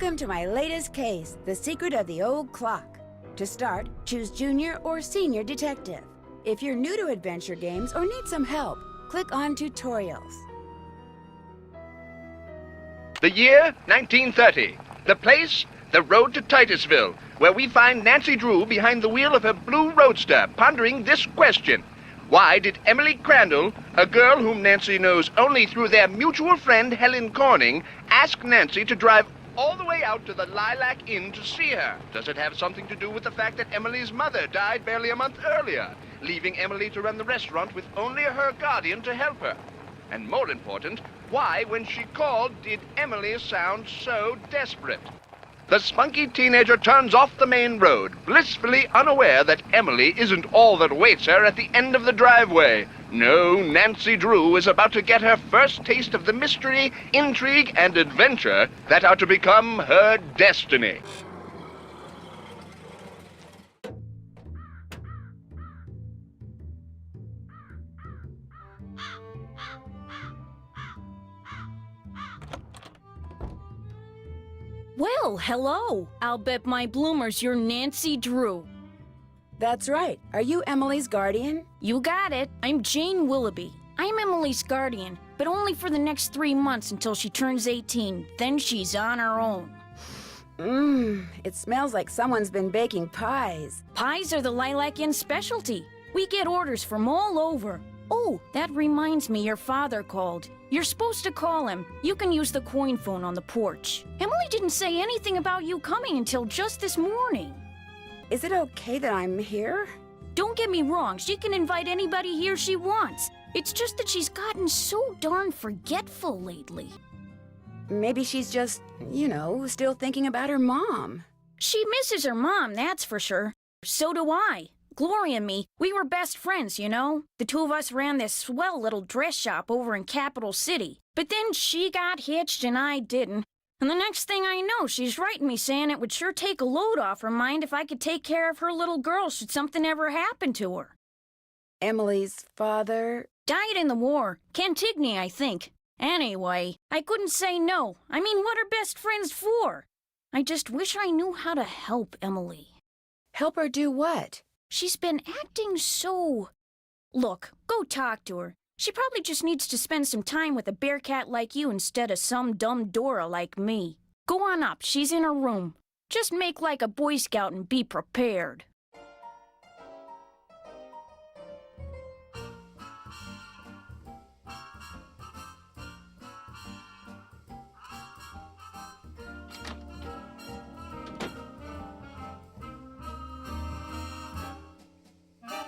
Welcome to my latest case, The Secret of the Old Clock. To start, choose Junior or Senior Detective. If you're new to adventure games or need some help, click on Tutorials. The year, 1930. The place, the road to Titusville, where we find Nancy Drew behind the wheel of her blue roadster, pondering this question. Why did Emily Crandall, a girl whom Nancy knows only through their mutual friend Helen Corning, ask Nancy to drive all the way out to the Lilac Inn to see her? Does it have something to do with the fact that Emily's mother died barely a month earlier, leaving Emily to run the restaurant with only her guardian to help her? And more important, why, when she called, did Emily sound so desperate? The spunky teenager turns off the main road, blissfully unaware that Emily isn't all that awaits her at the end of the driveway. No, Nancy Drew is about to get her first taste of the mystery, intrigue, and adventure that are to become her destiny. Well, hello. I'll bet my bloomers you're Nancy Drew. That's right. Are you Emily's guardian? You got it. I'm Jane Willoughby. I'm Emily's guardian, but only for the next 3 months until she turns 18. Then she's on her own. It smells like someone's been baking pies. Pies are the Lilac Inn specialty. We get orders from all over. Oh, that reminds me, your father called. You're supposed to call him. You can use the coin phone on the porch. Emily didn't say anything about you coming until just this morning. Is it okay that I'm here? Don't get me wrong, she can invite anybody here she wants. It's just that she's gotten so darn forgetful lately. Maybe she's just, still thinking about her mom. She misses her mom, that's for sure. So do I. Gloria and me, we were best friends, you know? The two of us ran this swell little dress shop over in Capital City. But then she got hitched and I didn't. And the next thing I know, she's writing me saying it would sure take a load off her mind if I could take care of her little girl should something ever happen to her. Emily's father? Died in the war. Cantigny, I think. Anyway, I couldn't say no. I mean, what are best friends for? I just wish I knew how to help Emily. Help her do what? She's been acting so... Look, go talk to her. She probably just needs to spend some time with a bear cat like you instead of some dumb Dora like me. Go on up, she's in her room. Just make like a Boy Scout and be prepared.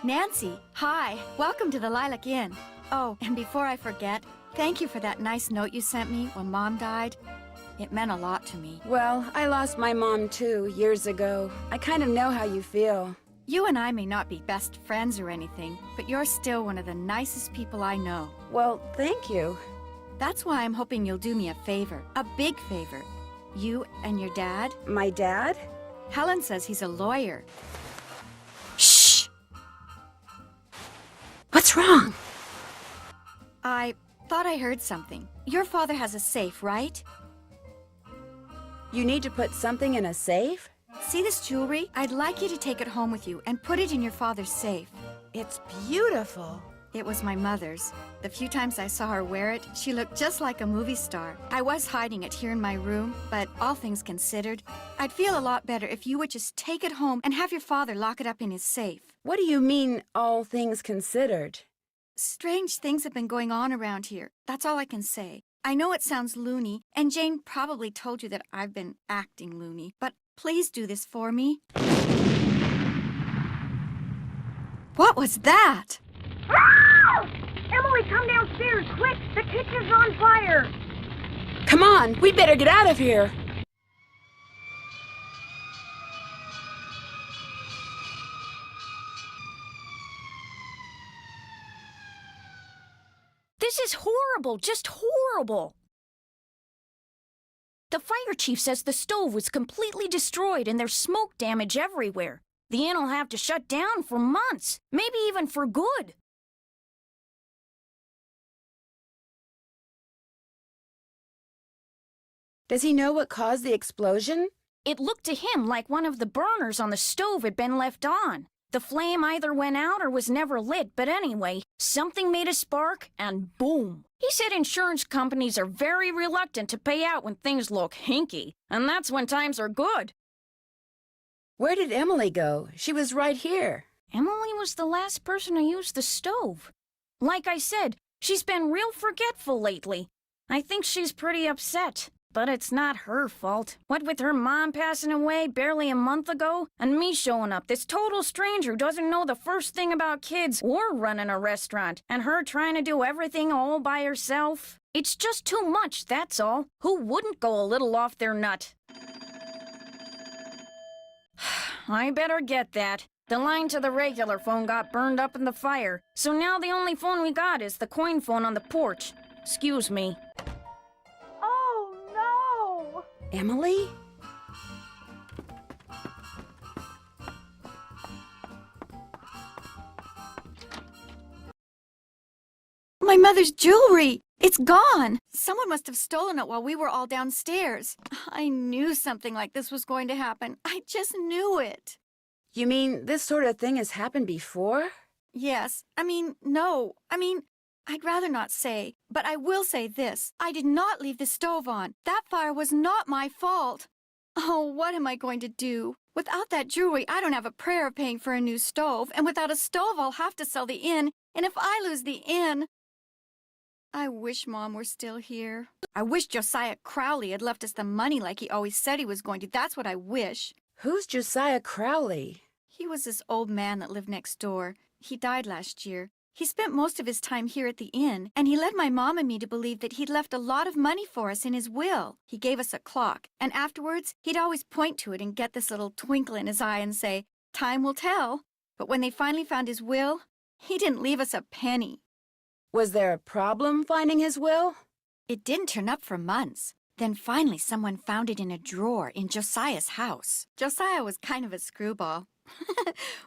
Nancy, hi. Welcome to the Lilac Inn. Oh, and before I forget, thank you for that nice note you sent me when Mom died. It meant a lot to me. Well, I lost my mom too, years ago. I kind of know how you feel. You and I may not be best friends or anything, but you're still one of the nicest people I know. Well, thank you. That's why I'm hoping you'll do me a favor, a big favor. You and your dad? My dad? Helen says he's a lawyer. Shh! What's wrong? I thought I heard something. Your father has a safe, right? You need to put something in a safe? See this jewelry? I'd like you to take it home with you and put it in your father's safe. It's beautiful. It was my mother's. The few times I saw her wear it, she looked just like a movie star. I was hiding it here in my room, but all things considered, I'd feel a lot better if you would just take it home and have your father lock it up in his safe. What do you mean, all things considered? Strange things have been going on around here. That's all I can say. I know it sounds loony, and Jane probably told you that I've been acting loony, but please do this for me. What was that? Emily, come downstairs, quick! The kitchen's on fire! Come on, we better get out of here. This is horrible, just horrible. The fire chief says the stove was completely destroyed and there's smoke damage everywhere. The inn will have to shut down for months, maybe even for good. Does he know what caused the explosion? It looked to him like one of the burners on the stove had been left on. The flame either went out or was never lit, but anyway, something made a spark, and boom. He said insurance companies are very reluctant to pay out when things look hinky, and that's when times are good. Where did Emily go? She was right here. Emily was the last person to use the stove. Like I said, she's been real forgetful lately. I think she's pretty upset. But it's not her fault. What with her mom passing away barely a month ago, and me showing up, this total stranger who doesn't know the first thing about kids or running a restaurant, and her trying to do everything all by herself. It's just too much, that's all. Who wouldn't go a little off their nut? I better get that. The line to the regular phone got burned up in the fire, so now the only phone we got is the coin phone on the porch. Excuse me. Emily? My mother's jewelry! It's gone! Someone must have stolen it while we were all downstairs. I knew something like this was going to happen. I just knew it. You mean this sort of thing has happened before? Yes. No. I'd rather not say, but I will say this. I did not leave the stove on. That fire was not my fault. Oh, what am I going to do? Without that jewelry, I don't have a prayer of paying for a new stove, and without a stove, I'll have to sell the inn, and if I lose the inn... I wish Mom were still here. I wish Josiah Crowley had left us the money like he always said he was going to. That's what I wish. Who's Josiah Crowley? He was this old man that lived next door. He died last year. He spent most of his time here at the inn, and he led my mom and me to believe that he'd left a lot of money for us in his will. He gave us a clock, and afterwards, he'd always point to it and get this little twinkle in his eye and say, "Time will tell." But when they finally found his will, he didn't leave us a penny. Was there a problem finding his will? It didn't turn up for months. Then finally someone found it in a drawer in Josiah's house. Josiah was kind of a screwball.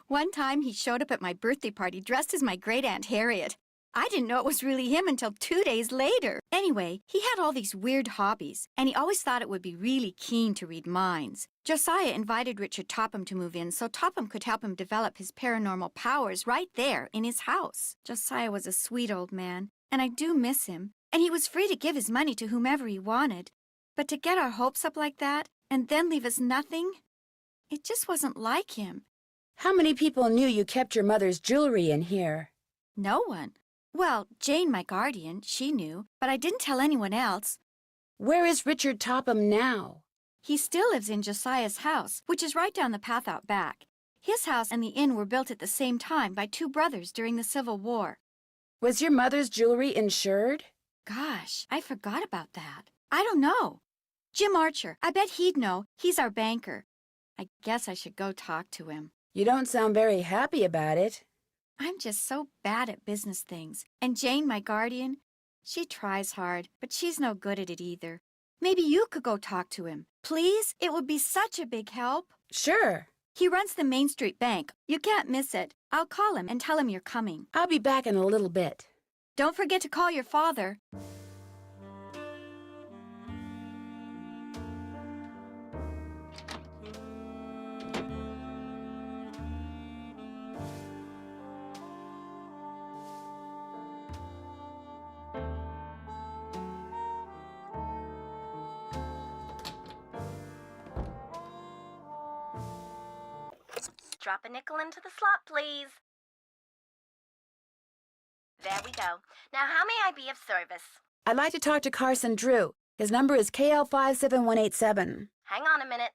One time he showed up at my birthday party dressed as my great-aunt Harriet. I didn't know it was really him until 2 days later. Anyway, he had all these weird hobbies, and he always thought it would be really keen to read minds. Josiah invited Richard Topham to move in so Topham could help him develop his paranormal powers right there in his house. Josiah was a sweet old man, and I do miss him. And he was free to give his money to whomever he wanted. But to get our hopes up like that, and then leave us nothing, it just wasn't like him. How many people knew you kept your mother's jewelry in here? No one. Well, Jane, my guardian, she knew, but I didn't tell anyone else. Where is Richard Topham now? He still lives in Josiah's house, which is right down the path out back. His house and the inn were built at the same time by two brothers during the Civil War. Was your mother's jewelry insured? Gosh, I forgot about that. I don't know. Jim Archer, I bet he'd know. He's our banker. I guess I should go talk to him. You don't sound very happy about it. I'm just so bad at business things. And Jane, my guardian, she tries hard, but she's no good at it either. Maybe you could go talk to him. Please? It would be such a big help. Sure. He runs the Main Street Bank. You can't miss it. I'll call him and tell him you're coming. I'll be back in a little bit. Don't forget to call your father. Drop a nickel into the slot, please. There we go. Now, how may I be of service? I'd like to talk to Carson Drew. His number is KL57187. Hang on a minute.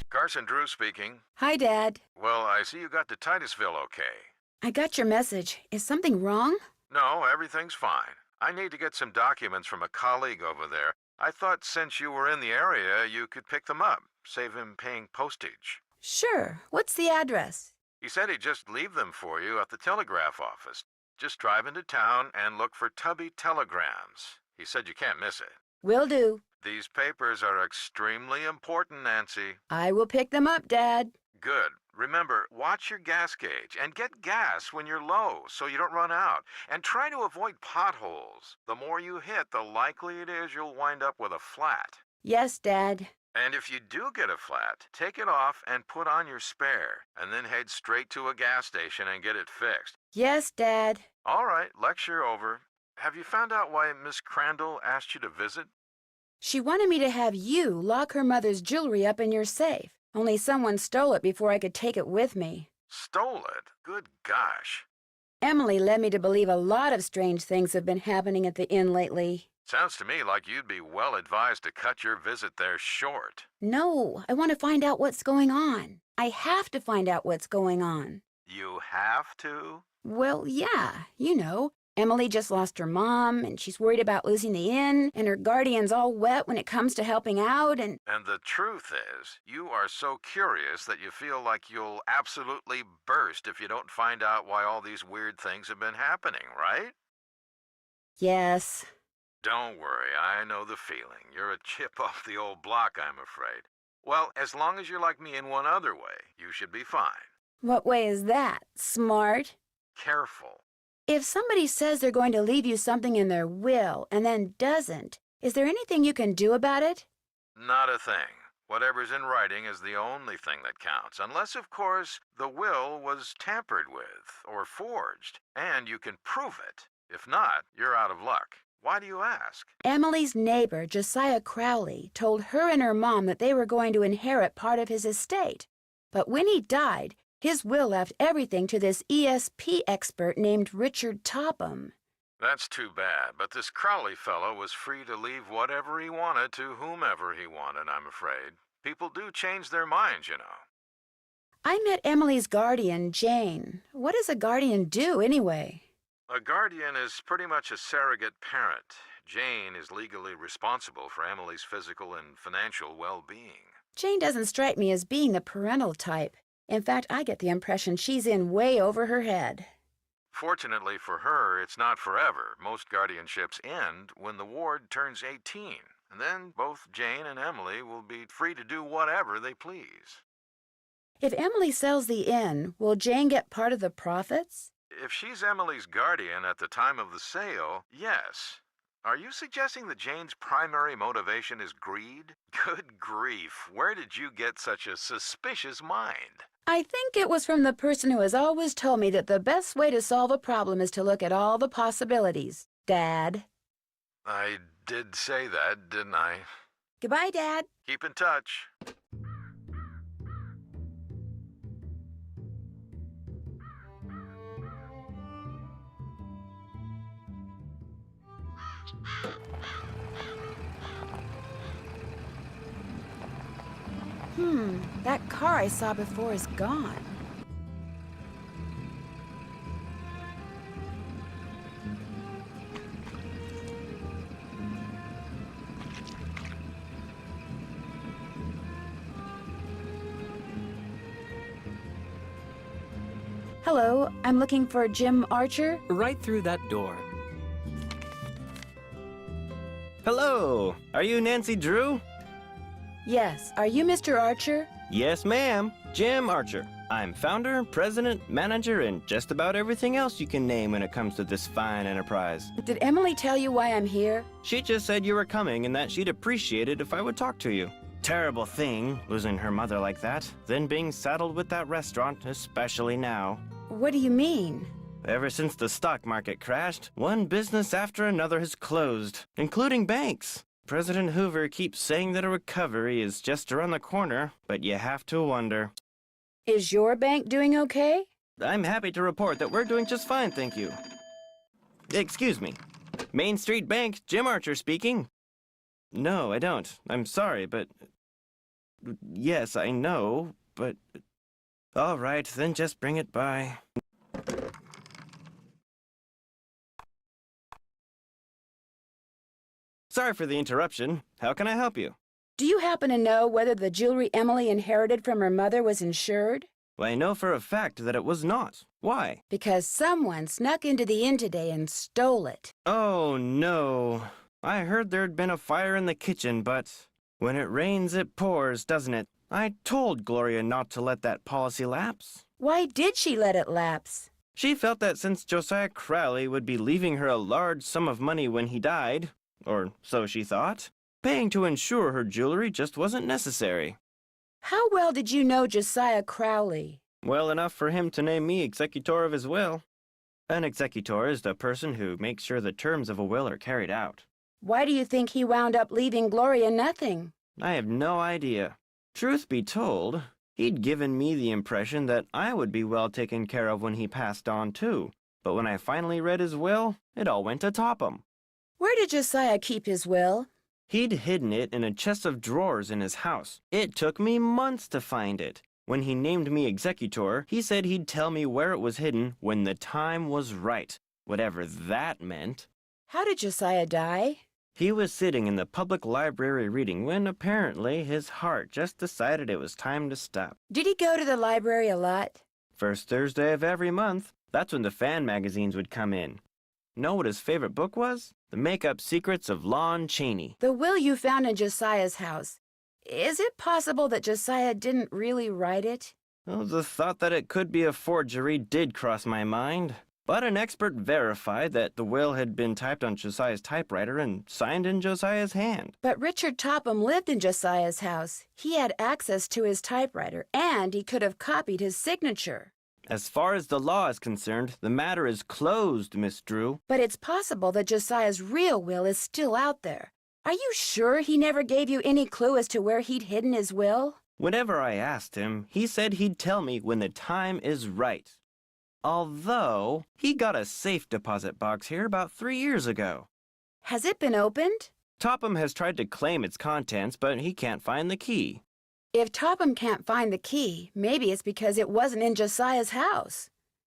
Carson Drew speaking. Hi, Dad. Well, I see you got to Titusville okay. I got your message. Is something wrong? No, everything's fine. I need to get some documents from a colleague over there. I thought since you were in the area, you could pick them up, save him paying postage. Sure. What's the address? He said he'd just leave them for you at the telegraph office. Just drive into town and look for Tubby Telegrams. He said you can't miss it. Will do. These papers are extremely important, Nancy. I will pick them up, Dad. Good. Remember, watch your gas gauge and get gas when you're low so you don't run out. And try to avoid potholes. The more you hit, the likely it is you'll wind up with a flat. Yes, Dad. And if you do get a flat, take it off and put on your spare, and then head straight to a gas station and get it fixed. Yes, Dad. All right, lecture over. Have you found out why Miss Crandall asked you to visit? She wanted me to have you lock her mother's jewelry up in your safe. Only someone stole it before I could take it with me. Stole it? Good gosh. Emily led me to believe a lot of strange things have been happening at the inn lately. Sounds to me like you'd be well advised to cut your visit there short. No, I want to find out what's going on. I have to find out what's going on. You have to? Well, yeah, you know. Emily just lost her mom, and she's worried about losing the inn, and her guardian's all wet when it comes to helping out, and... And the truth is, you are so curious that you feel like you'll absolutely burst if you don't find out why all these weird things have been happening, right? Yes. Don't worry, I know the feeling. You're a chip off the old block, I'm afraid. Well, as long as you're like me in one other way, you should be fine. What way is that? Smart? Careful. If somebody says they're going to leave you something in their will and then doesn't, is there anything you can do about it? Not a thing. Whatever's in writing is the only thing that counts, unless, of course, the will was tampered with or forged, and you can prove it. If not, you're out of luck. Why do you ask? Emily's neighbor, Josiah Crowley, told her and her mom that they were going to inherit part of his estate. But when he died, his will left everything to this ESP expert named Richard Topham. That's too bad, but this Crowley fellow was free to leave whatever he wanted to whomever he wanted, I'm afraid. People do change their minds, you know. I met Emily's guardian, Jane. What does a guardian do, anyway? A guardian is pretty much a surrogate parent. Jane is legally responsible for Emily's physical and financial well-being. Jane doesn't strike me as being the parental type. In fact, I get the impression she's in way over her head. Fortunately for her, it's not forever. Most guardianships end when the ward turns 18, and then both Jane and Emily will be free to do whatever they please. If Emily sells the inn, will Jane get part of the profits? If she's Emily's guardian at the time of the sale, yes. Are you suggesting that Jane's primary motivation is greed? Good grief, where did you get such a suspicious mind? I think it was from the person who has always told me that the best way to solve a problem is to look at all the possibilities. Dad. I did say that, didn't I? Goodbye, Dad. Keep in touch. That car I saw before is gone. Hello, I'm looking for Jim Archer. Right through that door. Hello, are you Nancy Drew? Yes, are you Mr. Archer? Yes, ma'am. Jim Archer. I'm founder, president, manager, and just about everything else you can name when it comes to this fine enterprise. Did Emily tell you why I'm here? She just said you were coming and that she'd appreciate it if I would talk to you. Terrible thing, losing her mother like that, then being saddled with that restaurant, especially now. What do you mean? Ever since the stock market crashed, one business after another has closed, including banks. President Hoover keeps saying that a recovery is just around the corner, but you have to wonder. Is your bank doing okay? I'm happy to report that we're doing just fine, thank you. Excuse me. Main Street Bank, Jim Archer speaking. No, I don't. I'm sorry, but... Yes, I know, but... All right, then just bring it by. Sorry for the interruption. How can I help you? Do you happen to know whether the jewelry Emily inherited from her mother was insured? Well, I know for a fact that it was not. Why? Because someone snuck into the inn today and stole it. Oh, no. I heard there'd been a fire in the kitchen, but when it rains, it pours, doesn't it? I told Gloria not to let that policy lapse. Why did she let it lapse? She felt that since Josiah Crowley would be leaving her a large sum of money when he died, or so she thought, paying to insure her jewelry just wasn't necessary. How well did you know Josiah Crowley? Well enough for him to name me executor of his will. An executor is the person who makes sure the terms of a will are carried out. Why do you think he wound up leaving Gloria nothing? I have no idea. Truth be told, he'd given me the impression that I would be well taken care of when he passed on too. But when I finally read his will, it all went to Topham. Where did Josiah keep his will? He'd hidden it in a chest of drawers in his house. It took me months to find it. When he named me executor, he said he'd tell me where it was hidden when the time was right, whatever that meant. How did Josiah die? He was sitting in the public library reading when apparently his heart just decided it was time to stop. Did he go to the library a lot? First Thursday of every month. That's when the fan magazines would come in. Know what his favorite book was? The Make-Up Secrets of Lon Chaney. The will you found in Josiah's house. Is it possible that Josiah didn't really write it? Well, the thought that it could be a forgery did cross my mind. But an expert verified that the will had been typed on Josiah's typewriter and signed in Josiah's hand. But Richard Topham lived in Josiah's house. He had access to his typewriter, and he could have copied his signature. As far as the law is concerned, the matter is closed, Miss Drew. But it's possible that Josiah's real will is still out there. Are you sure he never gave you any clue as to where he'd hidden his will? Whenever I asked him, he said he'd tell me when the time is right. Although, he got a safe deposit box here about 3 years ago. Has it been opened? Topham has tried to claim its contents, but he can't find the key. If Topham can't find the key, maybe it's because it wasn't in Josiah's house.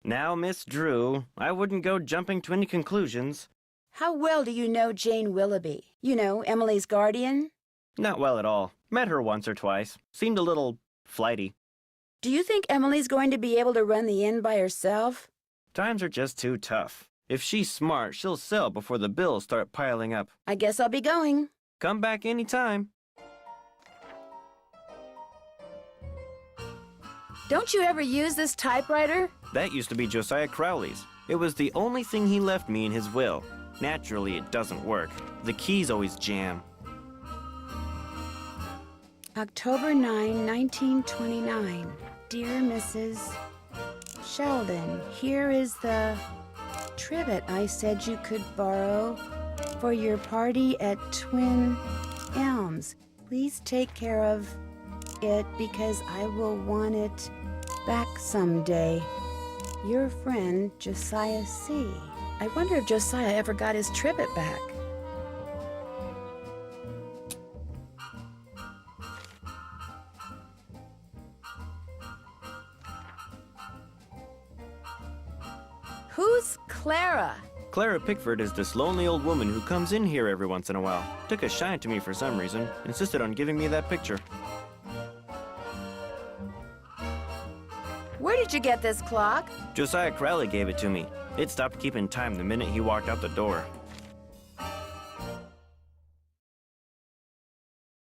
Now, Miss Drew, I wouldn't go jumping to any conclusions. How well do you know Jane Willoughby? You know, Emily's guardian? Not well at all. Met her once or twice. Seemed a little flighty. Do you think Emily's going to be able to run the inn by herself? Times are just too tough. If she's smart, she'll sell before the bills start piling up. I guess I'll be going. Come back anytime. Don't you ever use this typewriter? That used to be Josiah Crowley's. It was the only thing he left me in his will. Naturally, it doesn't work. The keys always jam. October 9, 1929. Dear Mrs. Sheldon, here is the trivet I said you could borrow for your party at Twin Elms. Please take care of it because I will want it back someday. Your friend, Josiah C. I wonder if Josiah ever got his trivet back. Who's Clara? Clara Pickford is this lonely old woman who comes in here every once in a while. Took a shine to me for some reason. Insisted on giving me that picture. Where did you get this clock? Josiah Crowley gave it to me. It stopped keeping time the minute he walked out the door.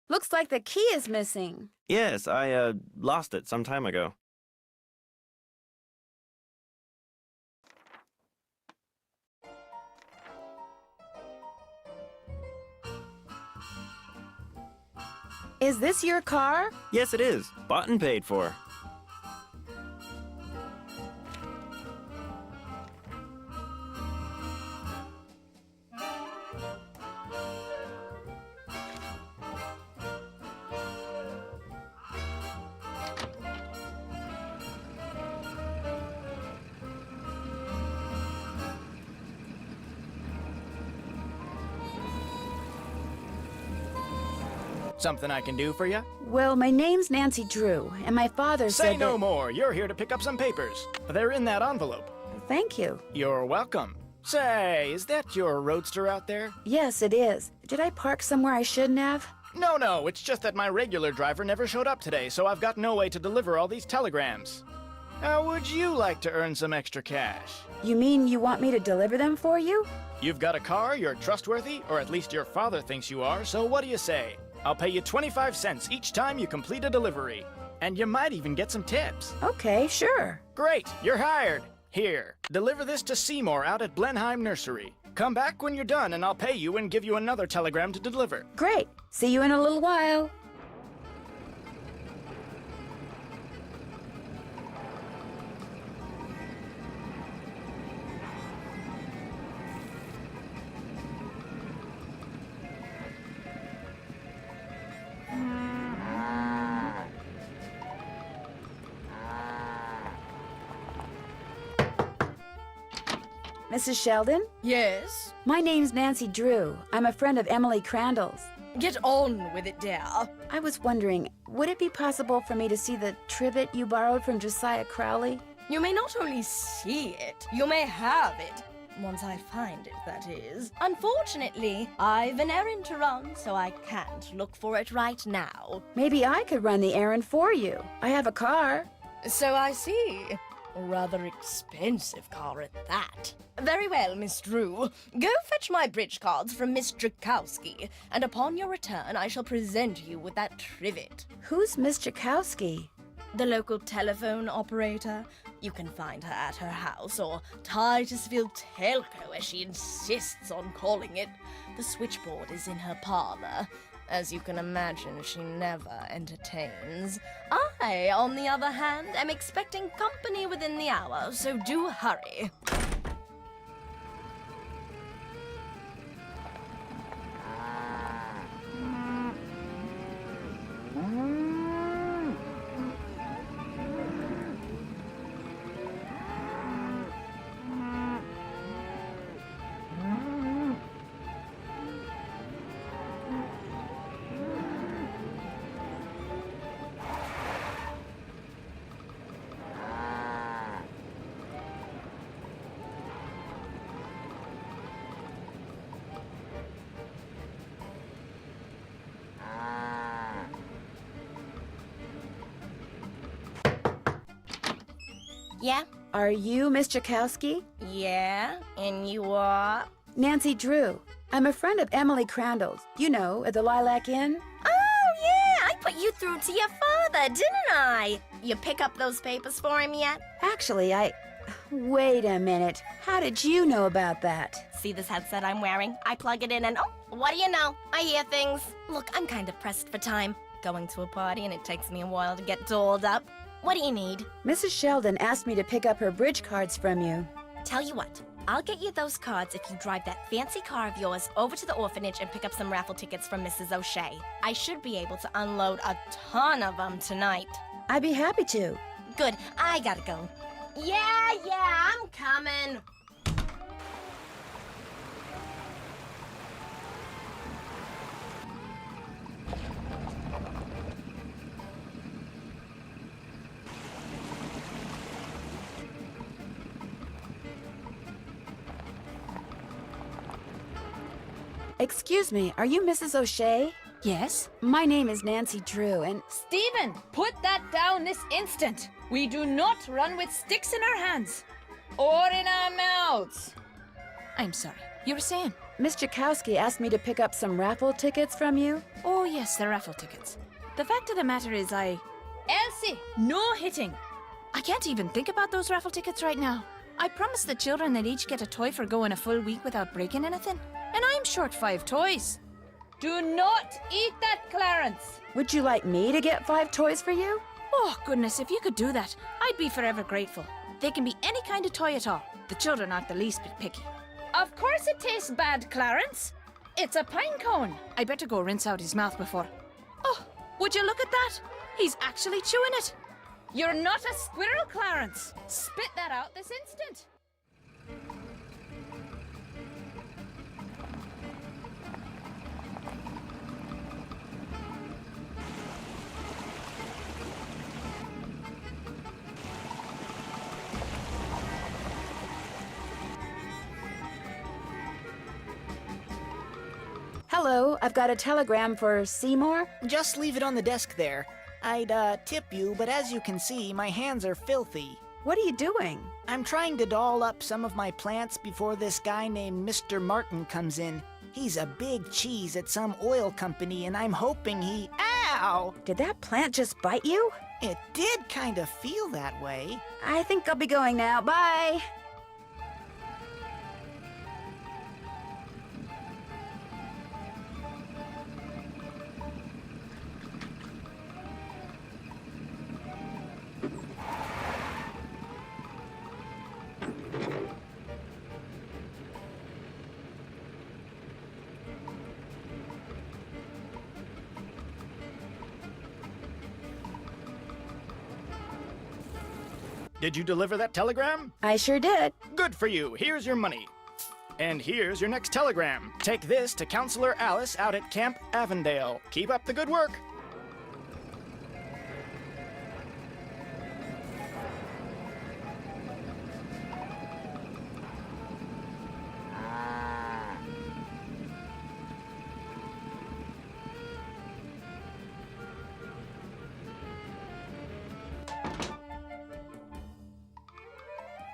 Looks like the key is missing. Yes, I lost it some time ago. Is this your car? Yes, it is. Bought and paid for. Something I can do for you? Well, my name's Nancy Drew, and my father said Say no that... more. You're here to pick up some papers. They're in that envelope. Thank you. You're welcome. Say, is that your roadster out there? Yes, it is. Did I park somewhere I shouldn't have? No, it's just that my regular driver never showed up today, so I've got no way to deliver all these telegrams. How would you like to earn some extra cash? You mean you want me to deliver them for you? You've got a car, you're trustworthy, or at least your father thinks you are, so what do you say? I'll pay you 25 cents each time you complete a delivery. And you might even get some tips. Okay, sure. Great, you're hired. Here, deliver this to Seymour out at Blenheim Nursery. Come back when you're done and I'll pay you and give you another telegram to deliver. Great. See you in a little while. Mrs. Sheldon? Yes? My name's Nancy Drew. I'm a friend of Emily Crandall's. Get on with it, dear. I was wondering, would it be possible for me to see the trivet you borrowed from Josiah Crowley? You may not only see it, you may have it. Once I find it, that is. Unfortunately, I've an errand to run, so I can't look for it right now. Maybe I could run the errand for you. I have a car. So I see. A rather expensive car at that. Very well, Miss Drew. Go fetch my bridge cards from Miss Drakowski, and upon your return I shall present you with that trivet. Who's Miss Drakowski? The local telephone operator. You can find her at her house, or Titusville Telco, as she insists on calling it. The switchboard is in her parlor. As you can imagine, she never entertains. I, on the other hand, am expecting company within the hour, so do hurry. Yeah? Are you Miss Drakowski? Yeah? And you are? Nancy Drew. I'm a friend of Emily Crandall's. You know, at the Lilac Inn. Oh, yeah, I put you through to your father, didn't I? You pick up those papers for him yet? Actually, Wait a minute. How did you know about that? See this headset I'm wearing? I plug it in and what do you know? I hear things. Look, I'm kind of pressed for time. Going to a party and it takes me a while to get dolled up. What do you need? Mrs. Sheldon asked me to pick up her bridge cards from you. Tell you what, I'll get you those cards if you drive that fancy car of yours over to the orphanage and pick up some raffle tickets from Mrs. O'Shea. I should be able to unload a ton of them tonight. I'd be happy to. Good, I gotta go. Yeah, I'm coming. Excuse me, are you Mrs. O'Shea? Yes? My name is Nancy Drew, and Stephen, put that down this instant. We do not run with sticks in our hands or in our mouths. I'm sorry. You were saying? Miss Drakowski asked me to pick up some raffle tickets from you. Oh, yes, the raffle tickets. The fact of the matter is Elsie, no hitting. I can't even think about those raffle tickets right now. I promised the children they'd each get a toy for going a full week without breaking anything. And I'm short 5 toys. Do not eat that, Clarence. Would you like me to get 5 toys for you? Oh, goodness, if you could do that, I'd be forever grateful. They can be any kind of toy at all. The children aren't the least bit picky. Of course it tastes bad, Clarence. It's a pine cone. I better go rinse out his mouth before... Oh, would you look at that? He's actually chewing it. You're not a squirrel, Clarence. Spit that out this instant. Hello, I've got a telegram for Seymour. Just leave it on the desk there. I'd, tip you, but as you can see, my hands are filthy. What are you doing? I'm trying to doll up some of my plants before this guy named Mr. Martin comes in. He's a big cheese at some oil company, and I'm hoping he... Ow! Did that plant just bite you? It did kind of feel that way. I think I'll be going now. Bye. Did you deliver that telegram? I sure did. Good for you. Here's your money. And here's your next telegram. Take this to Counselor Alice out at Camp Avondale. Keep up the good work.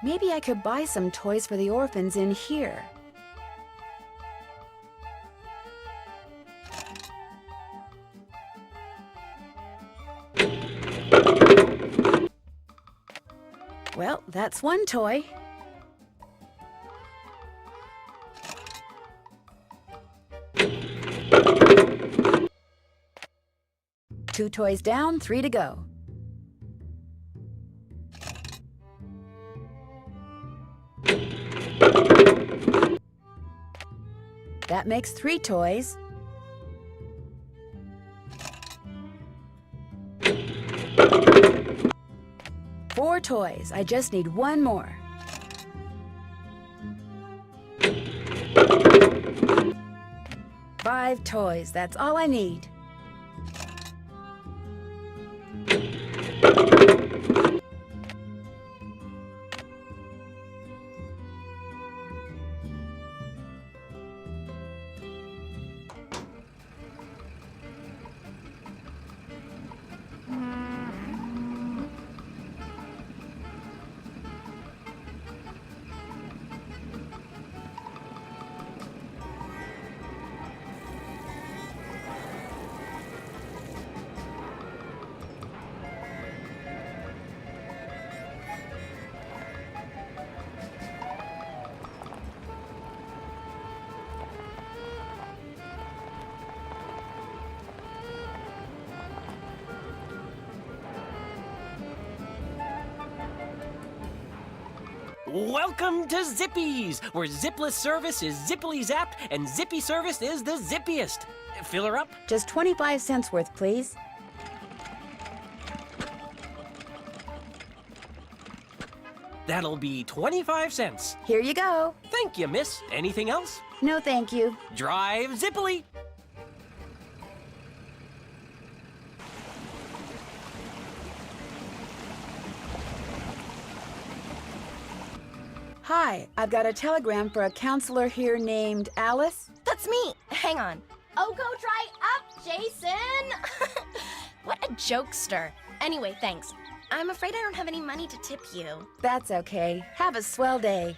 Maybe I could buy some toys for the orphans in here. Well, that's one toy. Two toys down, 3 to go. That makes 3 toys. Four toys. I just need one more. Five toys. That's all I need. Welcome to Zippy's, where zipless service is zippily zapped and zippy service is the zippiest. Fill her up? Just 25 cents worth, please. That'll be 25 cents. Here you go. Thank you, miss. Anything else? No, thank you. Drive zippily. Hi, I've got a telegram for a counselor here named Alice. That's me. Hang on. Oh, go dry up, Jason! What a jokester. Anyway, thanks. I'm afraid I don't have any money to tip you. That's okay. Have a swell day.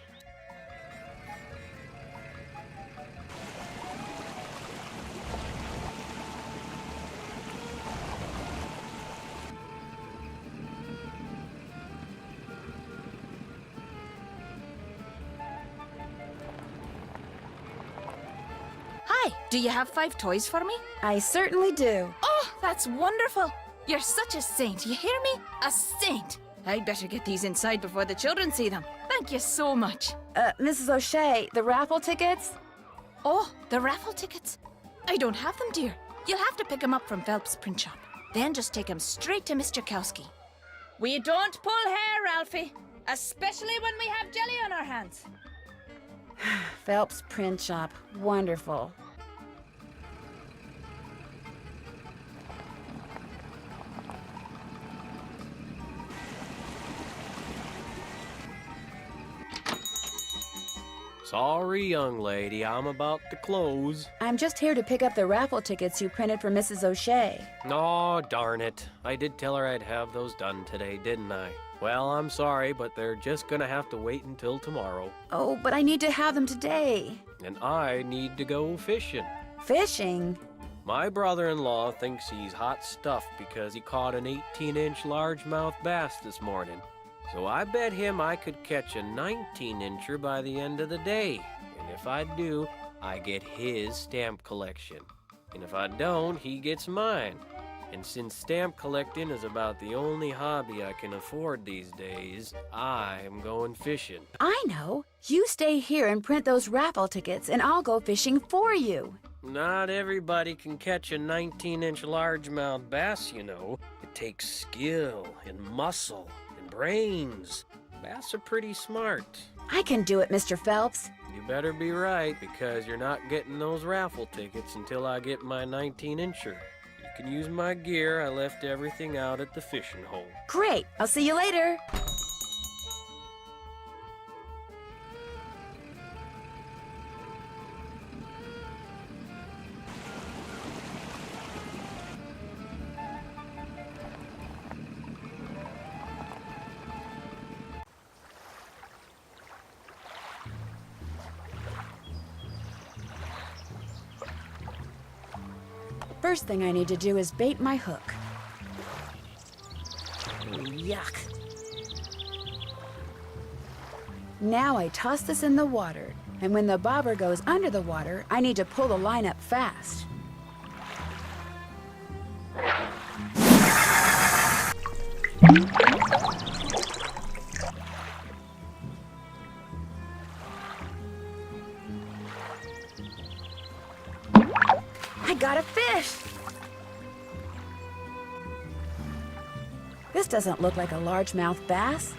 Hi, do you have 5 toys for me? I certainly do. Oh, that's wonderful. You're such a saint, you hear me? A saint. I'd better get these inside before the children see them. Thank you so much. Mrs. O'Shea, the raffle tickets? Oh, the raffle tickets? I don't have them, dear. You'll have to pick them up from Phelps' print shop. Then just take them straight to Mr. Kowski. We don't pull hair, Ralphie. Especially when we have jelly on our hands. Phelps print shop. Wonderful. Sorry, young lady, I'm about to close. I'm just here to pick up the raffle tickets you printed for Mrs. O'Shea. Oh, darn it. I did tell her I'd have those done today, didn't I? Well, I'm sorry, but they're just gonna have to wait until tomorrow. Oh, but I need to have them today. And I need to go fishing. Fishing? My brother-in-law thinks he's hot stuff because he caught an 18-inch largemouth bass this morning. So I bet him I could catch a 19-incher by the end of the day. And if I do, I get his stamp collection. And if I don't, he gets mine. And since stamp collecting is about the only hobby I can afford these days, I am going fishing. I know. You stay here and print those raffle tickets, and I'll go fishing for you. Not everybody can catch a 19-inch largemouth bass, you know. It takes skill and muscle and brains. Bass are pretty smart. I can do it, Mr. Phelps. You better be right, because you're not getting those raffle tickets until I get my 19-incher. You can use my gear. I left everything out at the fishing hole. Great. I'll see you later. First thing I need to do is bait my hook. Yuck. Now I toss this in the water, and when the bobber goes under the water, I need to pull the line up fast. I got a fish! This doesn't look like a largemouth bass.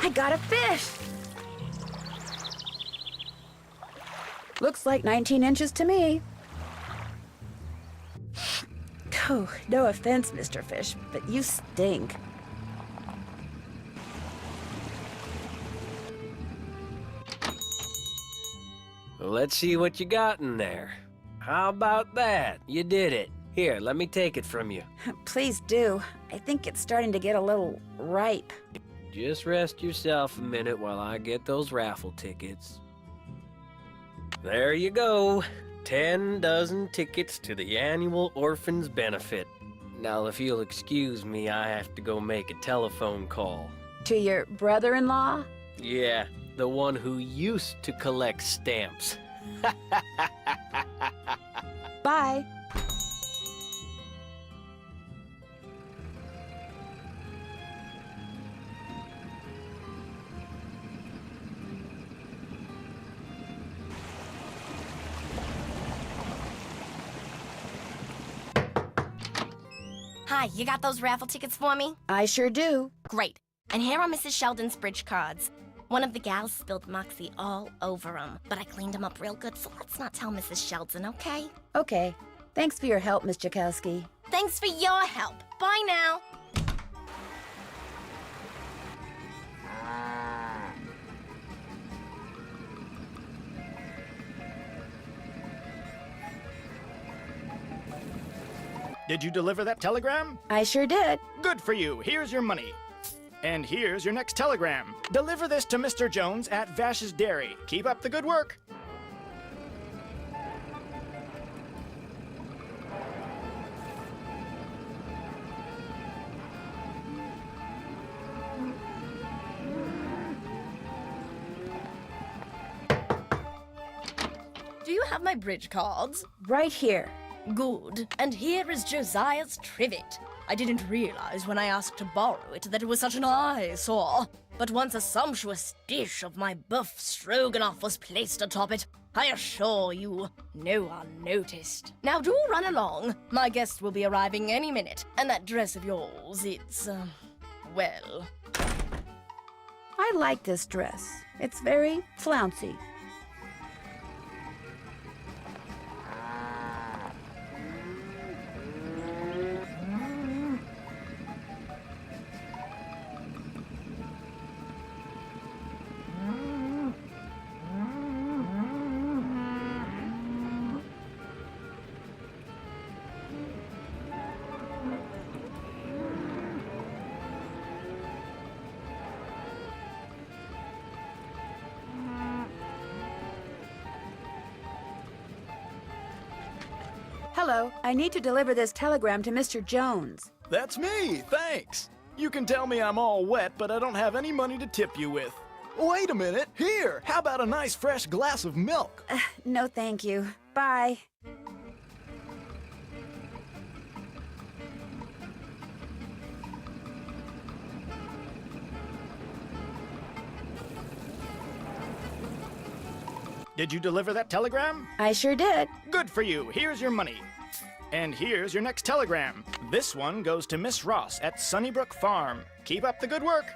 I got a fish! Looks like 19 inches to me. Oh, no offense, Mr. Fish, but you stink. Well, let's see what you got in there. How about that? You did it. Here, let me take it from you. Please do. I think it's starting to get a little ripe. Just rest yourself a minute while I get those raffle tickets. There you go. 10 dozen tickets to the annual Orphans Benefit. Now, if you'll excuse me, I have to go make a telephone call. To your brother-in-law? Yeah, the one who used to collect stamps. Bye. Hi, you got those raffle tickets for me? I sure do. Great. And here are Mrs. Sheldon's bridge cards. One of the gals spilled Moxie all over them, but I cleaned them up real good, so let's not tell Mrs. Sheldon, okay? Okay. Thanks for your help, Miss Jakowski. Thanks for your help. Bye now. Did you deliver that telegram? I sure did. Good for you. Here's your money. And here's your next telegram. Deliver this to Mr. Jones at Vash's Dairy. Keep up the good work. Do you have my bridge cards? Right here. Good. And here is Josiah's trivet. I didn't realize when I asked to borrow it that it was such an eyesore. But once a sumptuous dish of my buff stroganoff was placed atop it, I assure you, no one noticed. Now do run along. My guest will be arriving any minute, and that dress of yours, it's, well... I like this dress. It's very flouncy. Hello, I need to deliver this telegram to Mr. Jones. That's me, thanks. You can tell me I'm all wet, but I don't have any money to tip you with. Wait a minute, here, how about a nice fresh glass of milk? No, thank you. Bye. Did you deliver that telegram? I sure did. Good for you. Here's your money. And here's your next telegram. This one goes to Miss Ross at Sunnybrook Farm. Keep up the good work.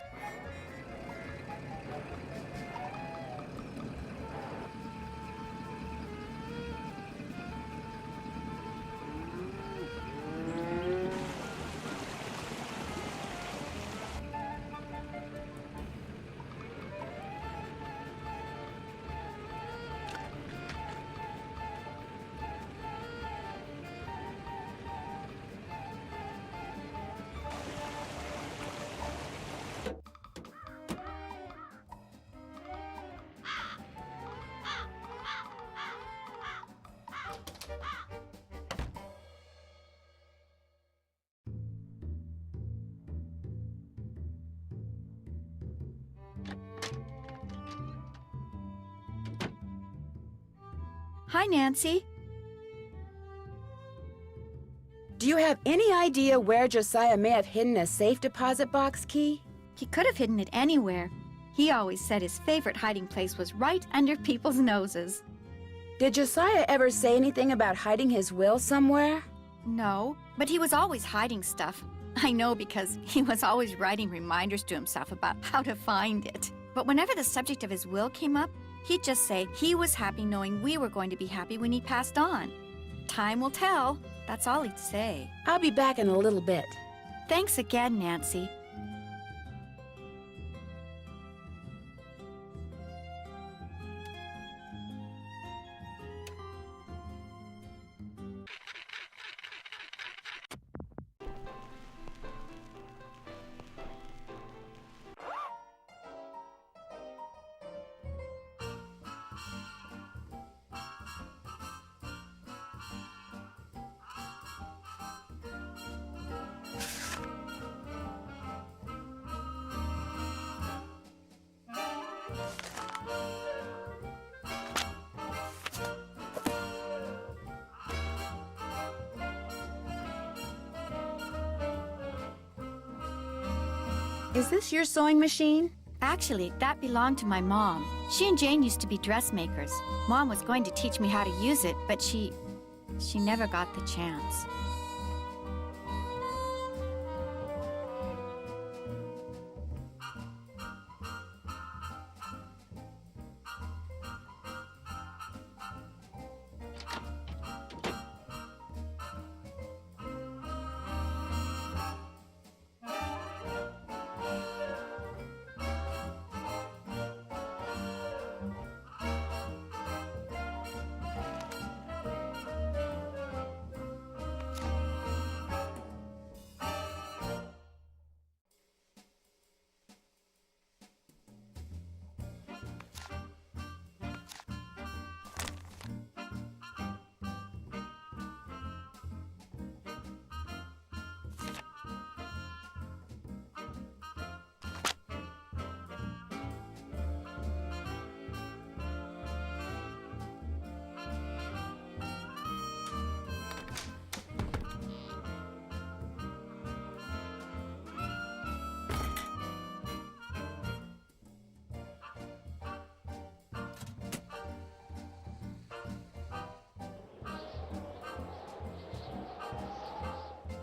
Hi, Nancy. Do you have any idea where Josiah may have hidden a safe deposit box key? He could have hidden it anywhere. He always said his favorite hiding place was right under people's noses. Did Josiah ever say anything about hiding his will somewhere? No, but he was always hiding stuff. I know because he was always writing reminders to himself about how to find it. But whenever the subject of his will came up, he'd just say he was happy knowing we were going to be happy when he passed on. Time will tell. That's all he'd say. I'll be back in a little bit. Thanks again, Nancy. Is this your sewing machine? Actually, that belonged to my mom. She and Jane used to be dressmakers. Mom was going to teach me how to use it, but she never got the chance.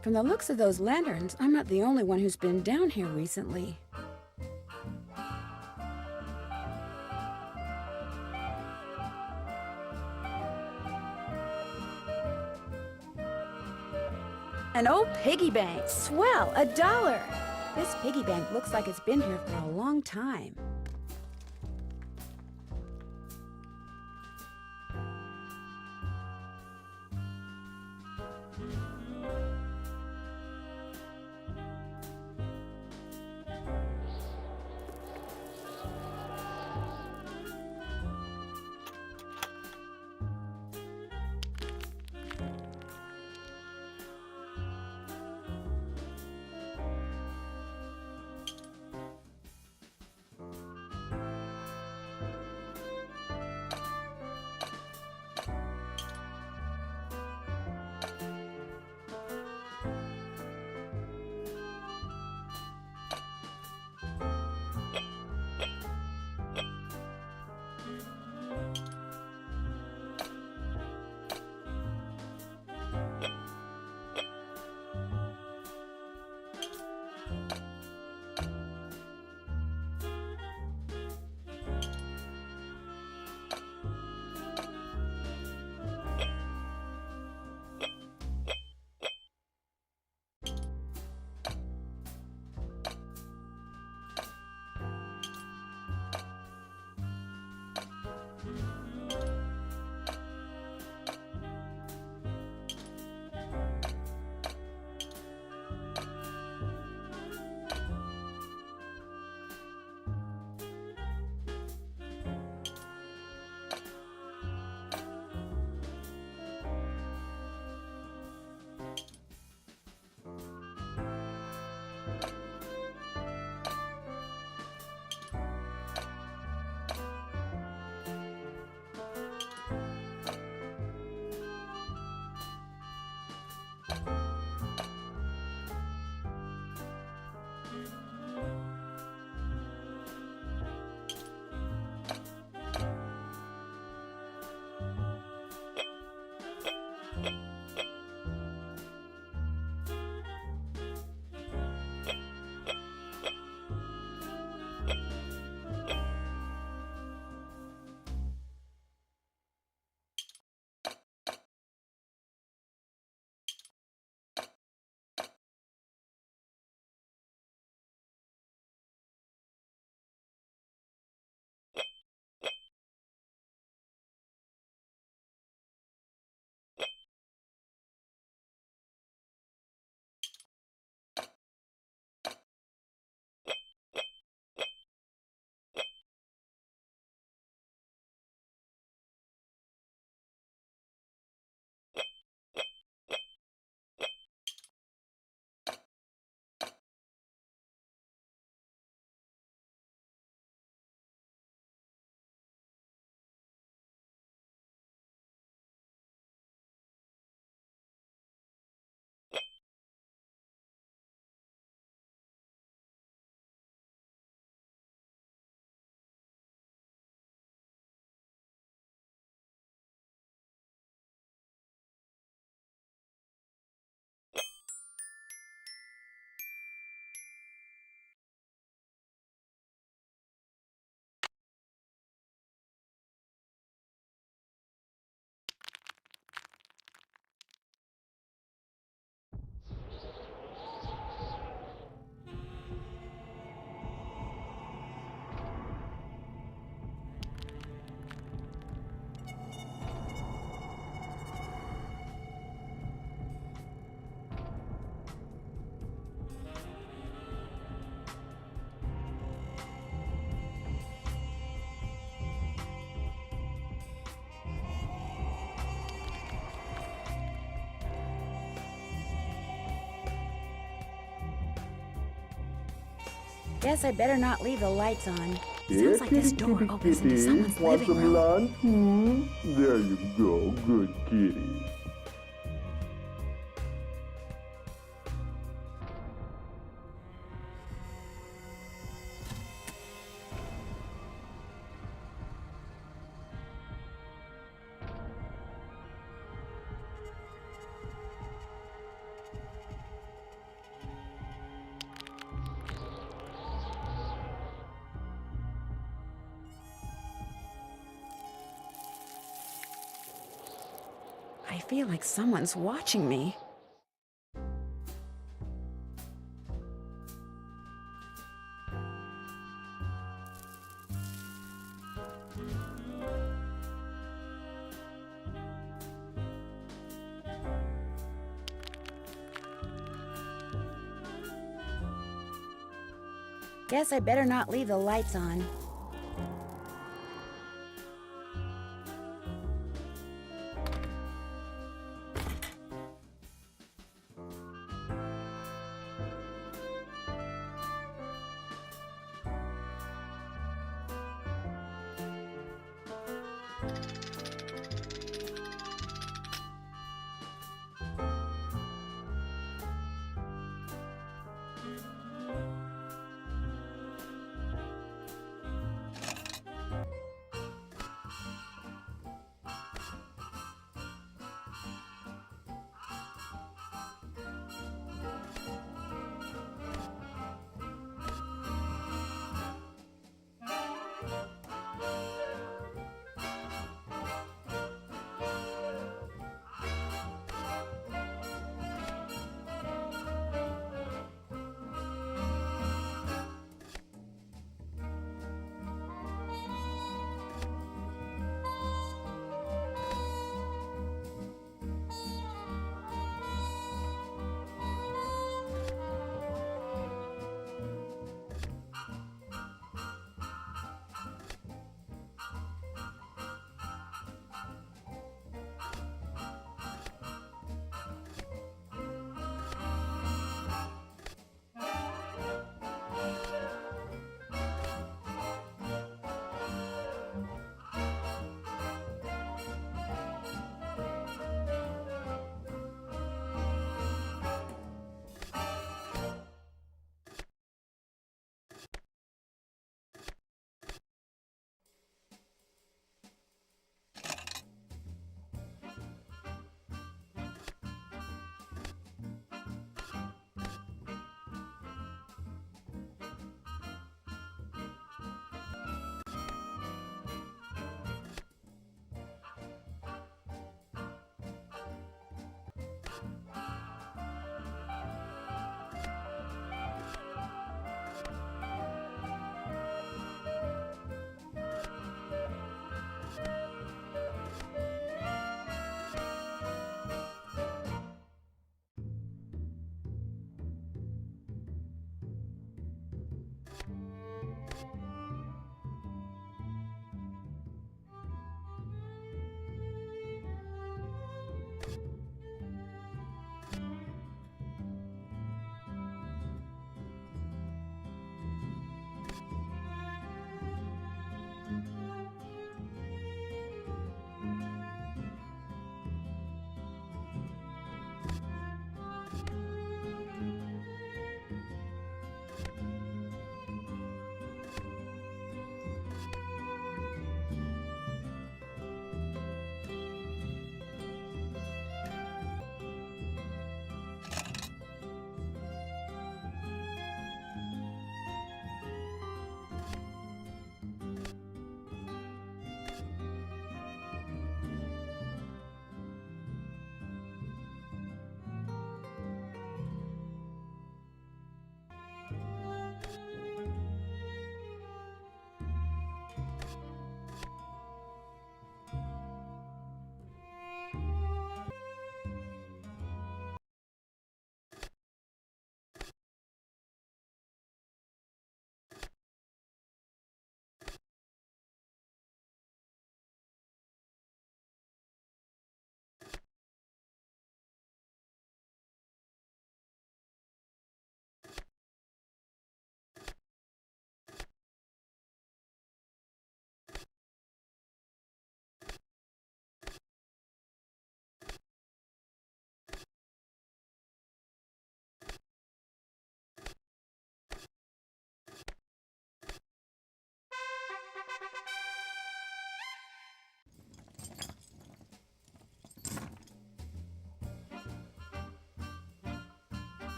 From the looks of those lanterns, I'm not the only one who's been down here recently. An old piggy bank. Swell, $1. This piggy bank looks like it's been here for a long time. Guess I better not leave the lights on. Sounds like this door opens into someone's living room. Lunch? There you go, good kitty. feel like someone's watching me. Guess I better not leave the lights on.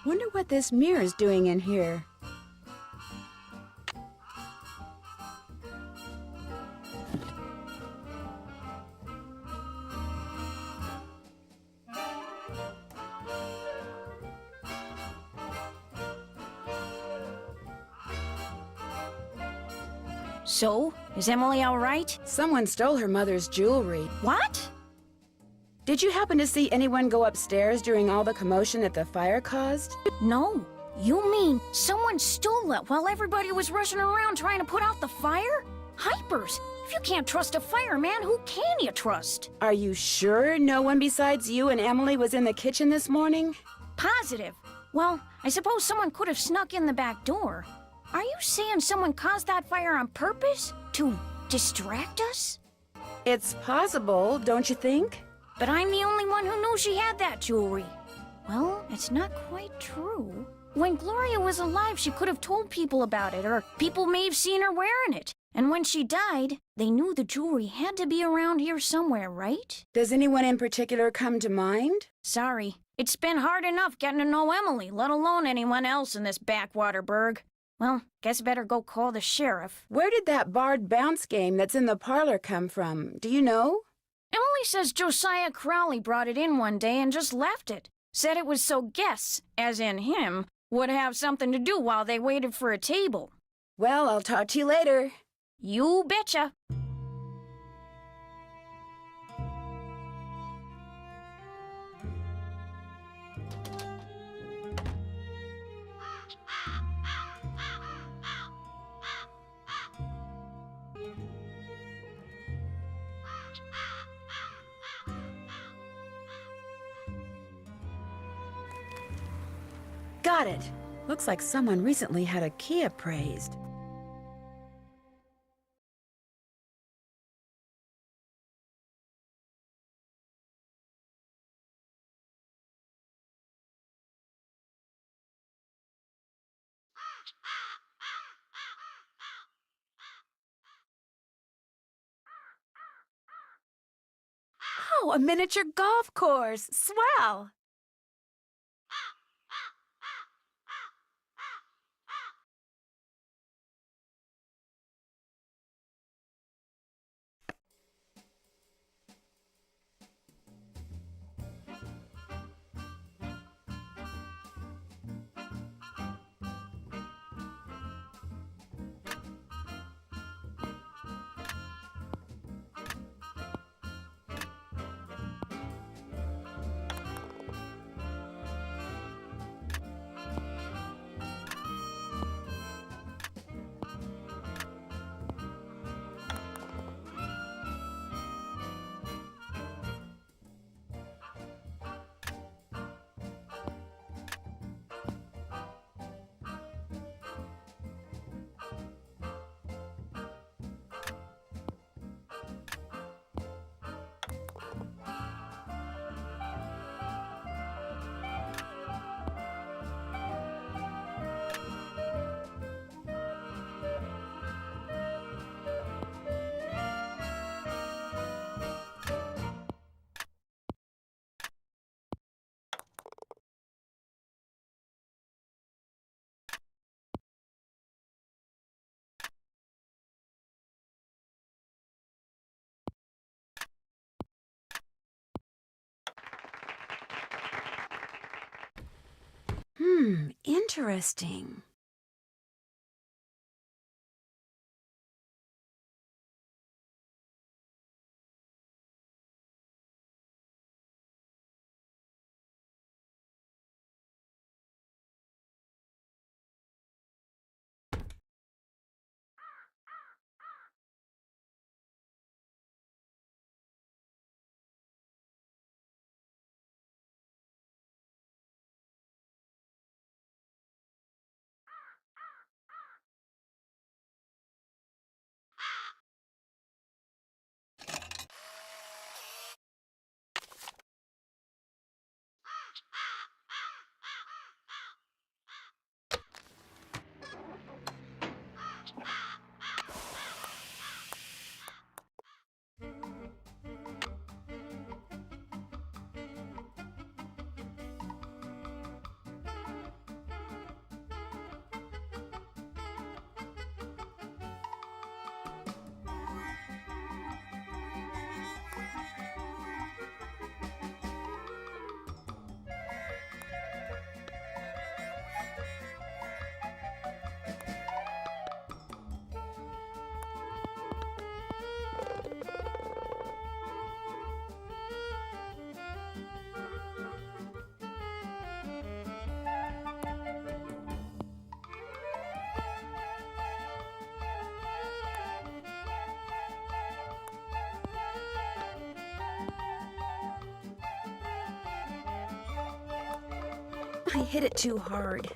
Wonder what this mirror's doing in here. So, is Emily all right? Someone stole her mother's jewelry. What? Did you happen to see anyone go upstairs during all the commotion that the fire caused? No. You mean someone stole it while everybody was rushing around trying to put out the fire? Hypers! If you can't trust a fireman, who can you trust? Are you sure no one besides you and Emily was in the kitchen this morning? Positive. Well, I suppose someone could have snuck in the back door. Are you saying someone caused that fire on purpose? To distract us? It's possible, don't you think? But I'm the only one who knew she had that jewelry. Well, it's not quite true. When Gloria was alive, she could have told people about it, or people may have seen her wearing it. And when she died, they knew the jewelry had to be around here somewhere, right? Does anyone in particular come to mind? Sorry. It's been hard enough getting to know Emily, let alone anyone else in this backwater burg. Well, guess better go call the sheriff. Where did that barred bounce game that's in the parlor come from? Do you know? Emily says Josiah Crowley brought it in one day and just left it. Said it was so guests, as in him, would have something to do while they waited for a table. Well, I'll talk to you later. You betcha. Got it. Looks like someone recently had a key appraised. Oh, a miniature golf course. Swell! Interesting. I hit it too hard.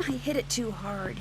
I hit it too hard.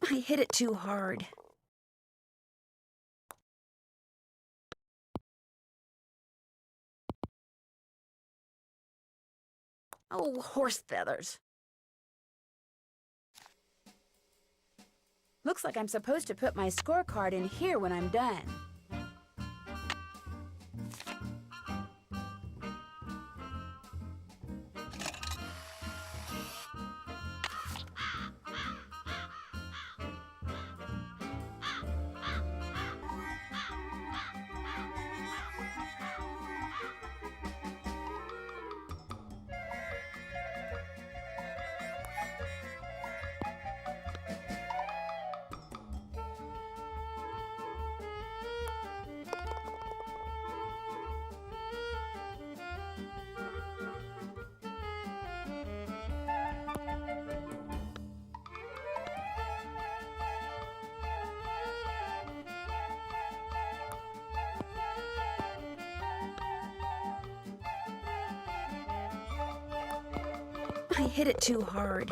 I hit it too hard. Oh, horse feathers. Looks like I'm supposed to put my scorecard in here when I'm done. I hit it too hard.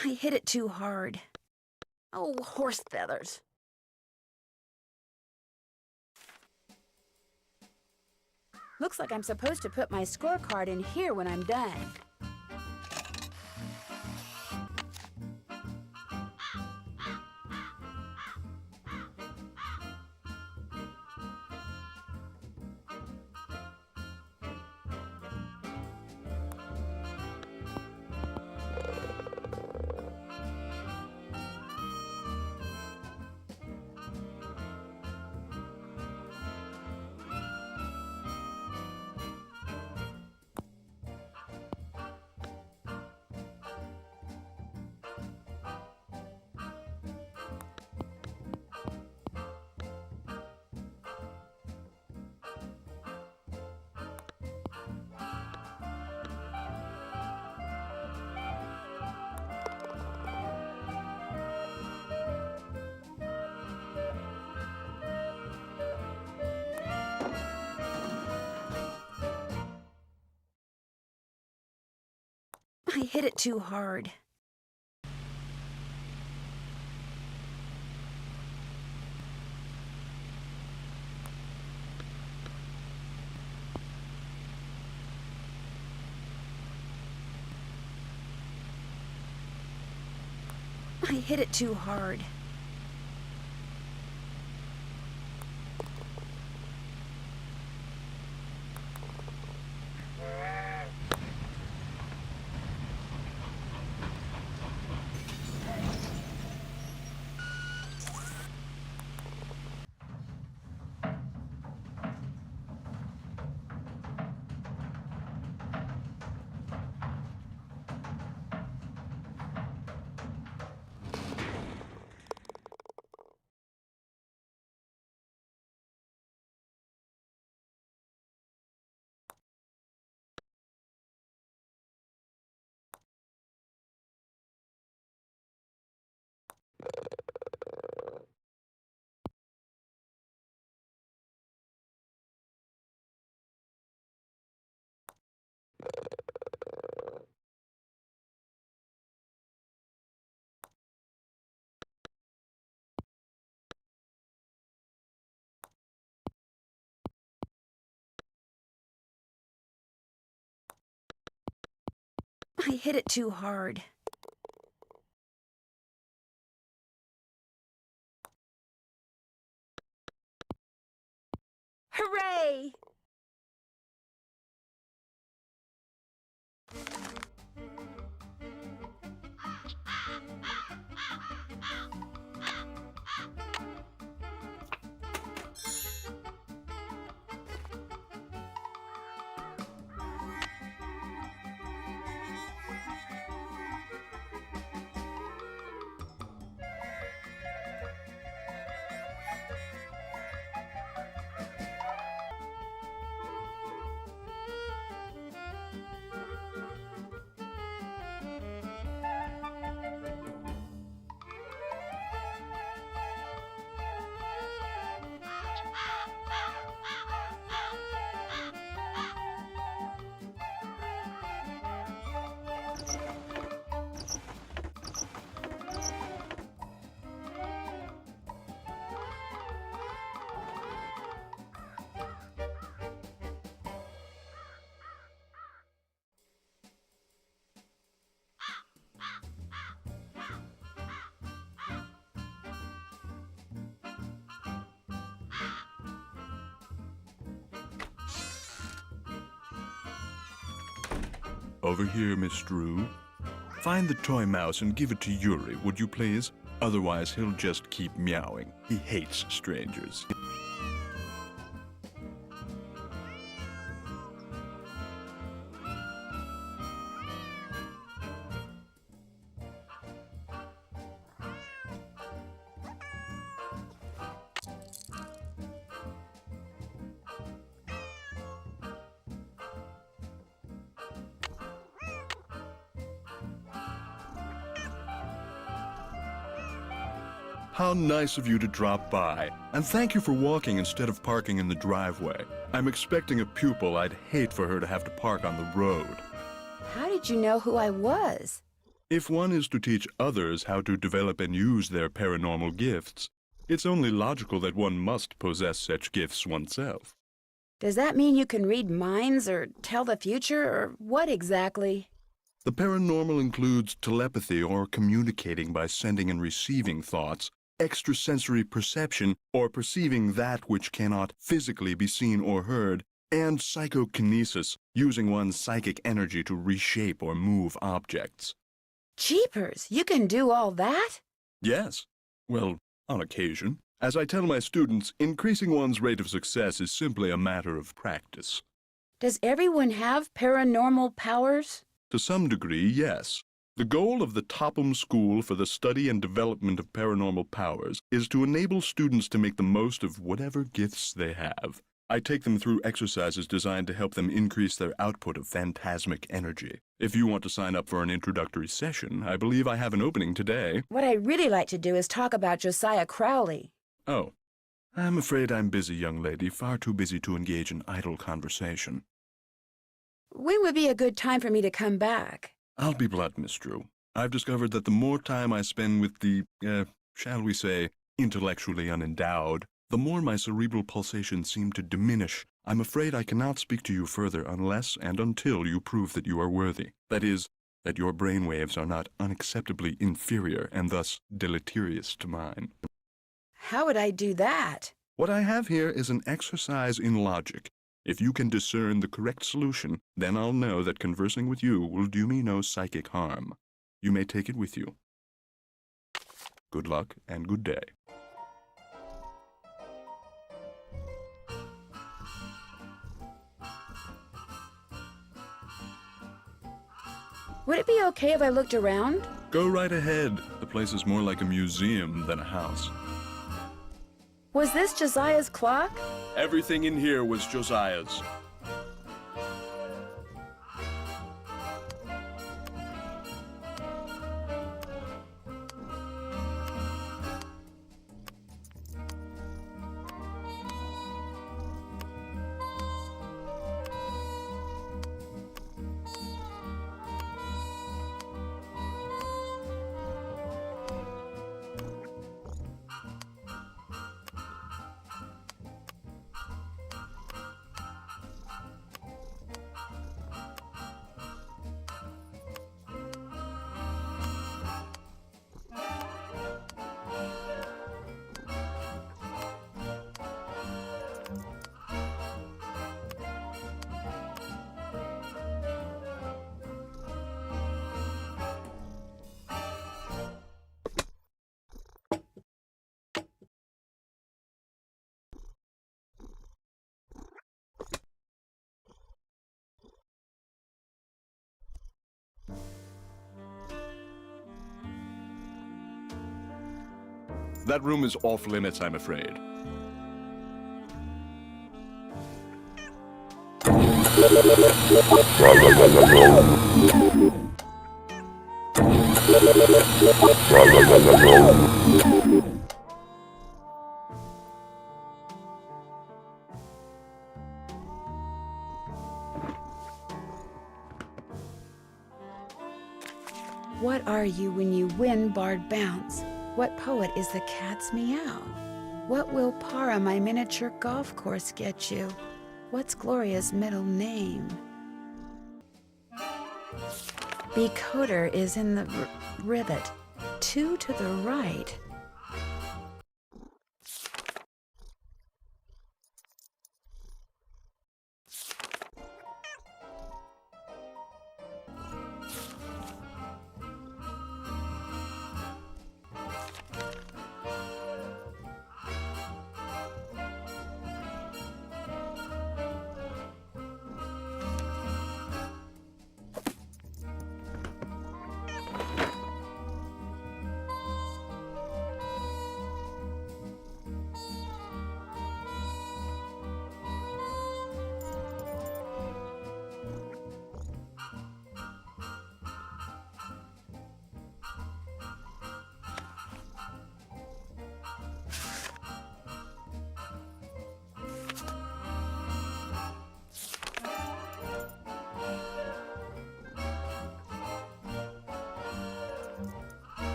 I hit it too hard. Oh, horse feathers. Looks like I'm supposed to put my scorecard in here when I'm done. I hit it too hard. I hit it too hard. I hit it too hard. Hooray! Over here, Miss Drew. Find the toy mouse and give it to Yuri, would you please? Otherwise, he'll just keep meowing. He hates strangers. How nice of you to drop by. And thank you for walking instead of parking in the driveway. I'm expecting a pupil. I'd hate for her to have to park on the road. How did you know who I was? If one is to teach others how to develop and use their paranormal gifts, it's only logical that one must possess such gifts oneself. Does that mean you can read minds or tell the future, or what exactly? The paranormal includes telepathy or communicating by sending and receiving thoughts, extrasensory perception or perceiving that which cannot physically be seen or heard, and psychokinesis, using one's psychic energy to reshape or move objects. Jeepers, you can do all that? Yes. Well, on occasion. As I tell my students, increasing one's rate of success is simply a matter of practice. Does everyone have paranormal powers? To some degree, yes. The goal of the Topham School for the Study and Development of Paranormal Powers is to enable students to make the most of whatever gifts they have. I take them through exercises designed to help them increase their output of phantasmic energy. If you want to sign up for an introductory session, I believe I have an opening today. What I'd really like to do is talk about Josiah Crowley. Oh, I'm afraid I'm busy, young lady, far too busy to engage in idle conversation. When would be a good time for me to come back? I'll be blunt, Miss Drew. I've discovered that the more time I spend with the, shall we say, intellectually unendowed, the more my cerebral pulsations seem to diminish. I'm afraid I cannot speak to you further unless and until you prove that you are worthy. That is, that your brainwaves are not unacceptably inferior and thus deleterious to mine. How would I do that? What I have here is an exercise in logic. If you can discern the correct solution, then I'll know that conversing with you will do me no psychic harm. You may take it with you. Good luck and good day. Would it be okay if I looked around? Go right ahead. The place is more like a museum than a house. Was this Josiah's clock? Everything in here was Josiah's. That room is off limits, I'm afraid. What are you when you win barred bounce? What poet is the cat's meow? What will Para, my miniature golf course, get you? What's Gloria's middle name? Becoder is in the rivet. 2 to the right.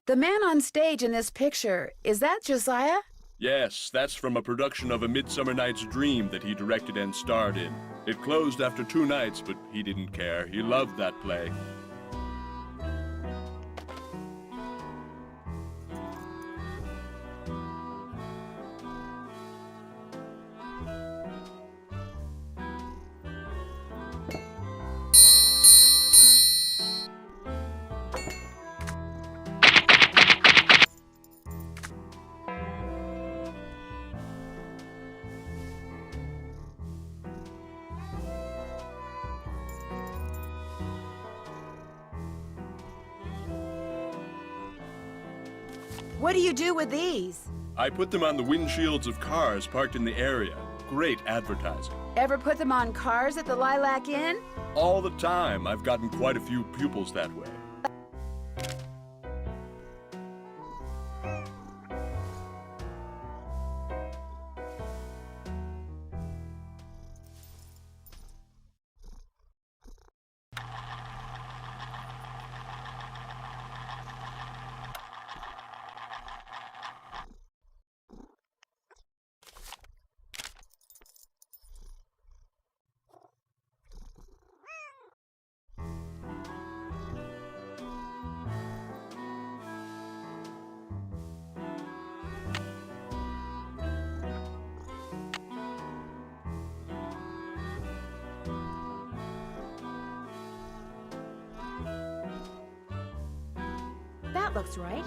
The man on stage in this picture, is that Josiah? Yes, that's from a production of A Midsummer Night's Dream that he directed and starred in. It closed after 2 nights, but he didn't care. He loved that play. What do you do with these? I put them on the windshields of cars parked in the area. Great advertising. Ever put them on cars at the Lilac Inn? All the time. I've gotten quite a few pupils that way. That looks right.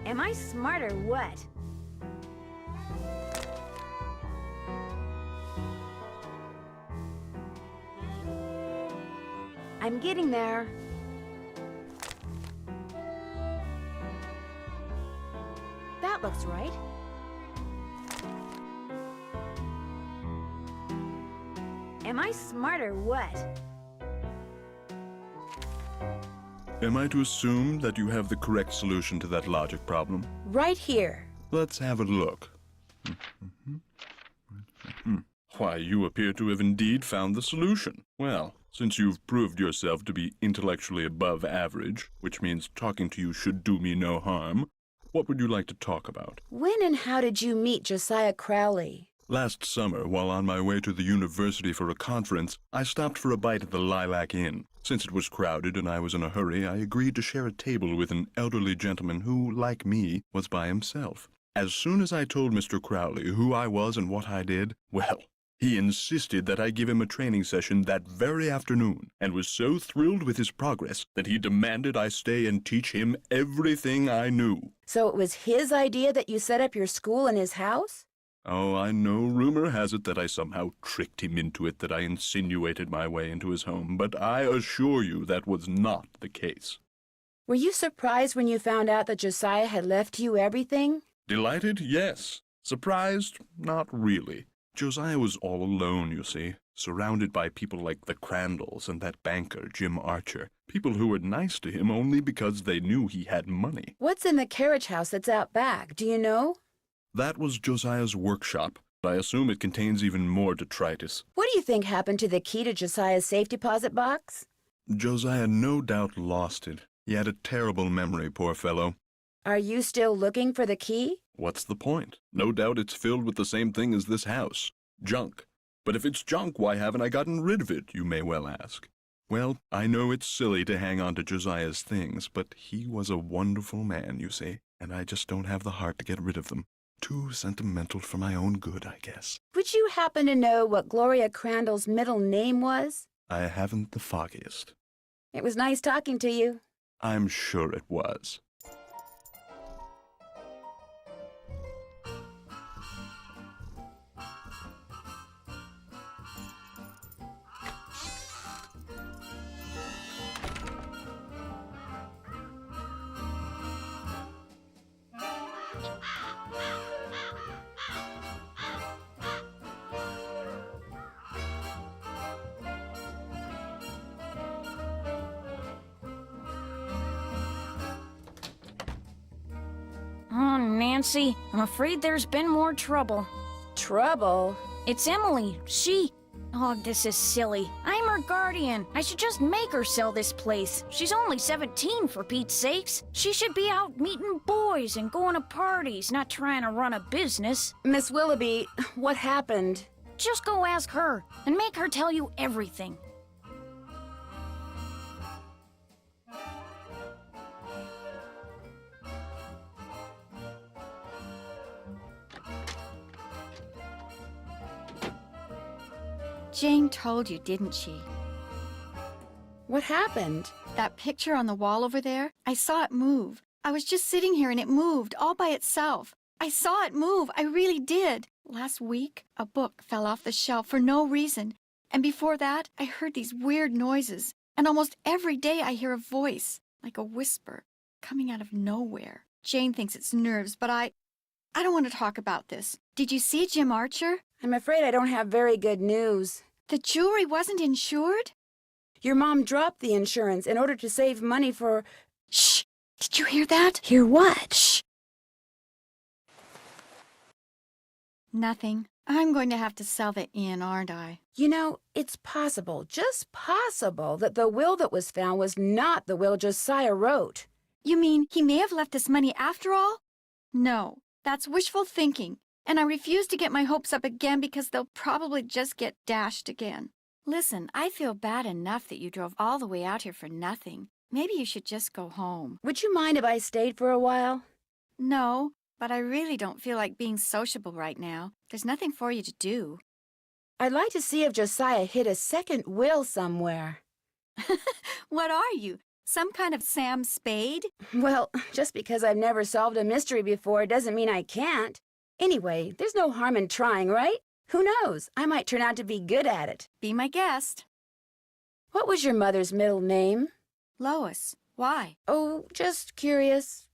Am I smart or what? I'm getting there. That looks right. Am I smart or what? Am I to assume that you have the correct solution to that logic problem? Right here. Let's have a look. Why, you appear to have indeed found the solution. Well, since you've proved yourself to be intellectually above average, which means talking to you should do me no harm, what would you like to talk about? When and how did you meet Josiah Crowley? Last summer, while on my way to the university for a conference, I stopped for a bite at the Lilac Inn. Since it was crowded and I was in a hurry, I agreed to share a table with an elderly gentleman who, like me, was by himself. As soon as I told Mr. Crowley who I was and what I did, well, he insisted that I give him a training session that very afternoon, and was so thrilled with his progress that he demanded I stay and teach him everything I knew. So it was his idea that you set up your school in his house? Oh, I know rumor has it that I somehow tricked him into it, that I insinuated my way into his home, but I assure you that was not the case. Were you surprised when you found out that Josiah had left you everything? Delighted? Yes. Surprised? Not really. Josiah was all alone, you see, surrounded by people like the Crandalls and that banker, Jim Archer. People who were nice to him only because they knew he had money. What's in the carriage house that's out back? Do you know? That was Josiah's workshop. I assume it contains even more detritus. What do you think happened to the key to Josiah's safe deposit box? Josiah no doubt lost it. He had a terrible memory, poor fellow. Are you still looking for the key? What's the point? No doubt it's filled with the same thing as this house. Junk. But if it's junk, why haven't I gotten rid of it, you may well ask. Well, I know it's silly to hang on to Josiah's things, but he was a wonderful man, you see, and I just don't have the heart to get rid of them. Too sentimental for my own good, I guess. Would you happen to know what Gloria Crandall's middle name was? I haven't the foggiest. It was nice talking to you. I'm sure it was. Oh, Nancy, I'm afraid there's been more trouble. Trouble? It's Emily. Oh, this is silly. I'm her guardian. I should just make her sell this place. She's only 17, for Pete's sakes. She should be out meeting boys and going to parties, not trying to run a business. Miss Willoughby, what happened? Just go ask her, and make her tell you everything. Jane told you, didn't she? What happened? That picture on the wall over there, I saw it move. I was just sitting here and it moved all by itself. I saw it move, I really did. Last week, a book fell off the shelf for no reason. And before that, I heard these weird noises. And almost every day I hear a voice, like a whisper, coming out of nowhere. Jane thinks it's nerves, but I don't want to talk about this. Did you see Jim Archer? I'm afraid I don't have very good news. The jewelry wasn't insured? Your mom dropped the insurance in order to save money for... Shh! Did you hear that? Hear what? Shh! Nothing. I'm going to have to sell the inn, aren't I? You know, it's possible, just possible, that the will that was found was not the will Josiah wrote. You mean he may have left us money after all? No, that's wishful thinking. And I refuse to get my hopes up again because they'll probably just get dashed again. Listen, I feel bad enough that you drove all the way out here for nothing. Maybe you should just go home. Would you mind if I stayed for a while? No, but I really don't feel like being sociable right now. There's nothing for you to do. I'd like to see if Josiah hid a second will somewhere. What are you? Some kind of Sam Spade? Well, just because I've never solved a mystery before doesn't mean I can't. Anyway, there's no harm in trying, right? Who knows? I might turn out to be good at it. Be my guest. What was your mother's middle name? Lois. Why? Oh, just curious.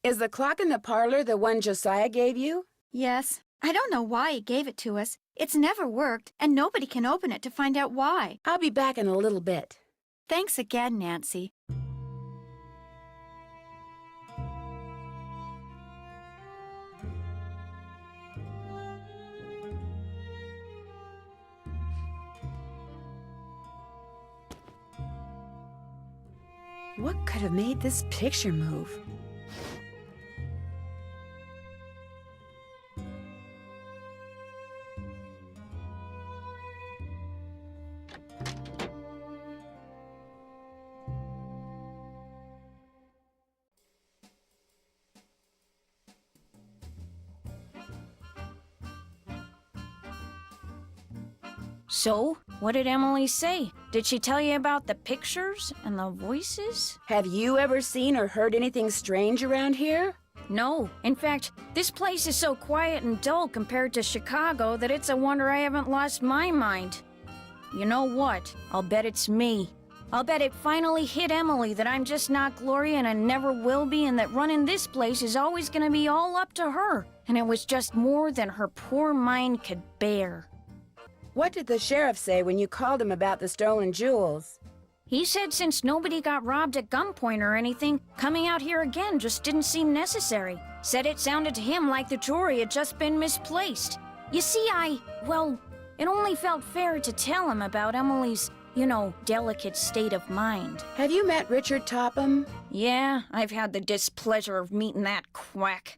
Is the clock in the parlor the one Josiah gave you? Yes. I don't know why he gave it to us. It's never worked, and nobody can open it to find out why. I'll be back in a little bit. Thanks again, Nancy. What could have made this picture move? So, what did Emily say? Did she tell you about the pictures and the voices? Have you ever seen or heard anything strange around here? No. In fact, this place is so quiet and dull compared to Chicago that it's a wonder I haven't lost my mind. You know what? I'll bet it's me. I'll bet it finally hit Emily that I'm just not Gloria and I never will be, and that running this place is always gonna be all up to her. And it was just more than her poor mind could bear. What did the sheriff say when you called him about the stolen jewels? He said since nobody got robbed at gunpoint or anything, coming out here again just didn't seem necessary. Said it sounded to him like the jewelry had just been misplaced. You see, it only felt fair to tell him about Emily's, delicate state of mind. Have you met Richard Topham? Yeah, I've had the displeasure of meeting that quack.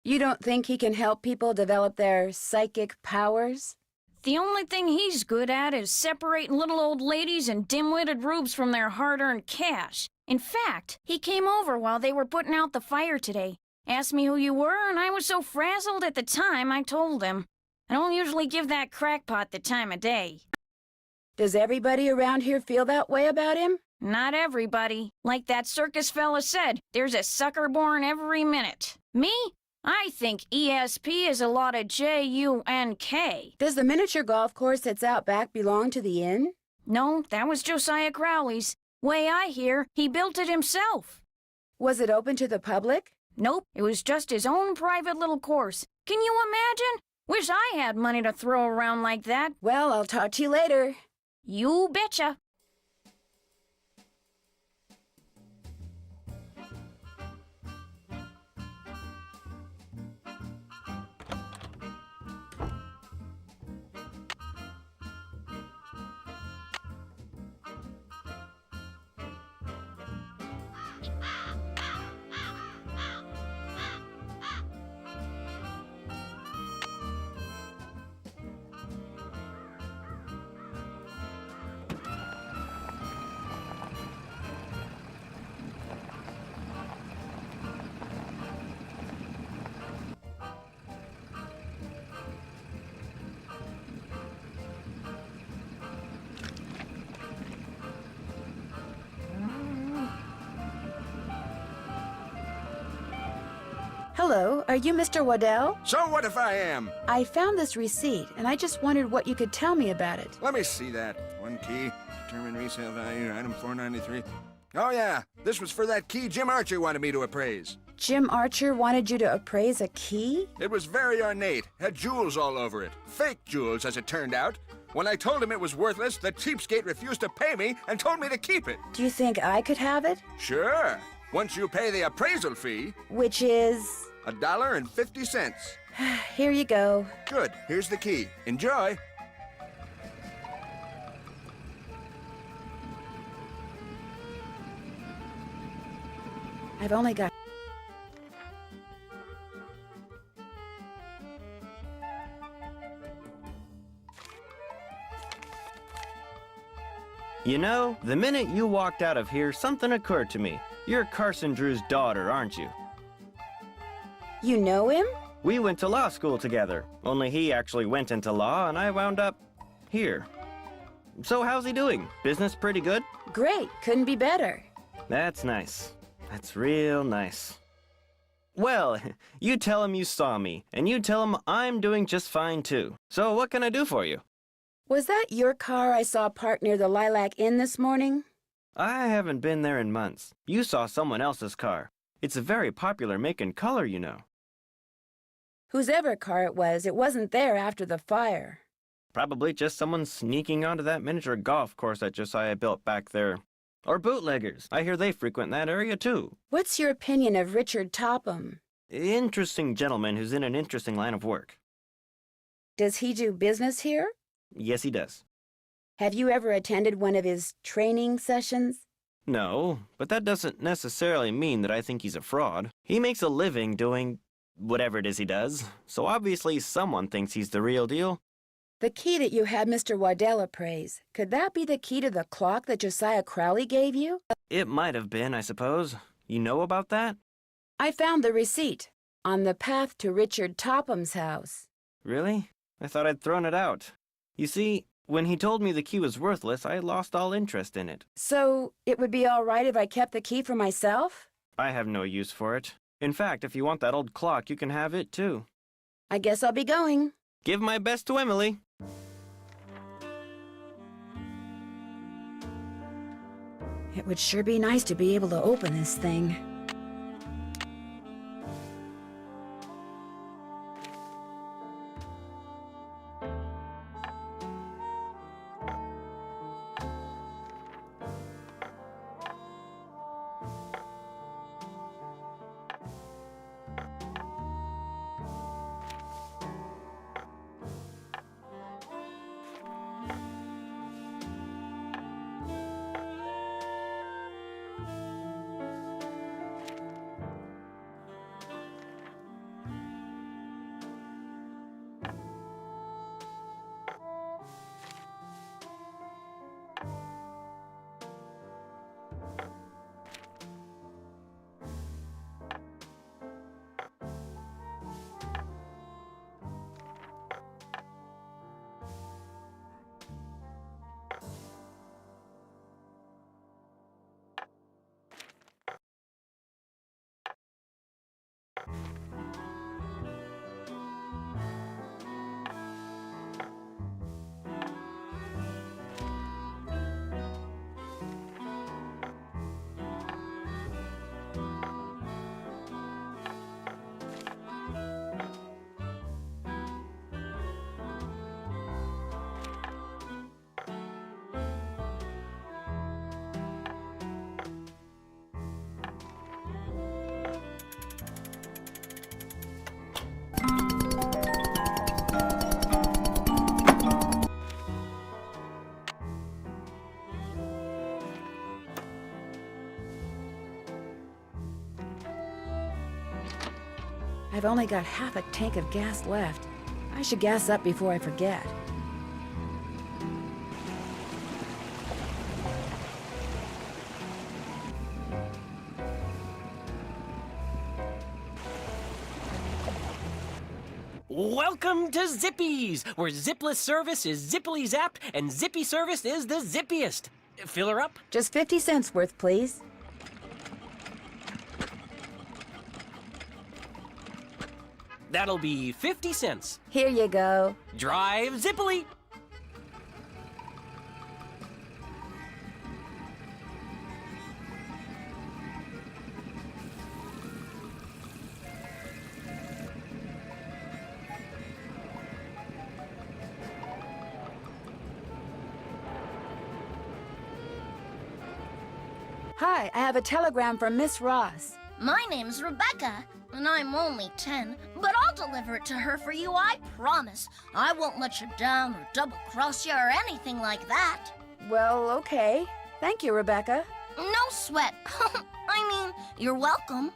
You don't think he can help people develop their psychic powers? The only thing he's good at is separating little old ladies and dim-witted rubes from their hard-earned cash. In fact, he came over while they were putting out the fire today. Asked me who you were, and I was so frazzled at the time, I told him. I don't usually give that crackpot the time of day. Does everybody around here feel that way about him? Not everybody. Like that circus fella said, there's a sucker born every minute. Me? I think ESP is a lot of J-U-N-K. Does the miniature golf course that's out back belong to the inn? No, that was Josiah Crowley's. Way I hear, he built it himself. Was it open to the public? Nope, it was just his own private little course. Can you imagine? Wish I had money to throw around like that. Well, I'll talk to you later. You betcha. Hello, are you Mr. Waddell? So what if I am? I found this receipt, and I just wondered what you could tell me about it. Let me see that. One key, determine resale value, item 493. Oh yeah, this was for that key Jim Archer wanted me to appraise. Jim Archer wanted you to appraise a key? It was very ornate, had jewels all over it. Fake jewels, as it turned out. When I told him it was worthless, the cheapskate refused to pay me and told me to keep it. Do you think I could have it? Sure, once you pay the appraisal fee. Which is? $1.50. Here you go. Good, here's the key. Enjoy. I've only got... You know, the minute you walked out of here, something occurred to me. You're Carson Drew's daughter, aren't you? You know him? We went to law school together, only he actually went into law and I wound up here. So how's he doing? Business pretty good? Great, couldn't be better. That's nice. That's real nice. Well, you tell him you saw me, and you tell him I'm doing just fine too. So what can I do for you? Was that your car I saw parked near the Lilac Inn this morning? I haven't been there in months. You saw someone else's car. It's a very popular make and color, you know. Whosever car it wasn't there after the fire. Probably just someone sneaking onto that miniature golf course that Josiah built back there. Or bootleggers. I hear they frequent that area too. What's your opinion of Richard Topham? Interesting gentleman who's in an interesting line of work. Does he do business here? Yes, he does. Have you ever attended one of his training sessions? No, but that doesn't necessarily mean that I think he's a fraud. He makes a living doing whatever it is he does, so obviously someone thinks he's the real deal. The key that you had Mr. Waddell appraise, could that be the key to the clock that Josiah Crowley gave you? It might have been, I suppose. You know about that? I found the receipt on the path to Richard Topham's house. Really? I thought I'd thrown it out. You see, when he told me the key was worthless, I lost all interest in it. So, it would be all right if I kept the key for myself? I have no use for it. In fact, if you want that old clock, you can have it too. I guess I'll be going. Give my best to Emily. It would sure be nice to be able to open this thing. I've only got half a tank of gas left. I should gas up before I forget. Welcome to Zippy's, where zipless service is zippily zapped and zippy service is the zippiest. Fill her up? Just 50 cents worth, please. That'll be 50 cents. Here you go. Drive zippily. Hi, I have a telegram from Miss Ross. My name's Rebecca, and I'm only 10, but I'll deliver it to her for you, I promise. I won't let you down or double-cross you or anything like that. Well, okay. Thank you, Rebecca. No sweat. I mean, you're welcome.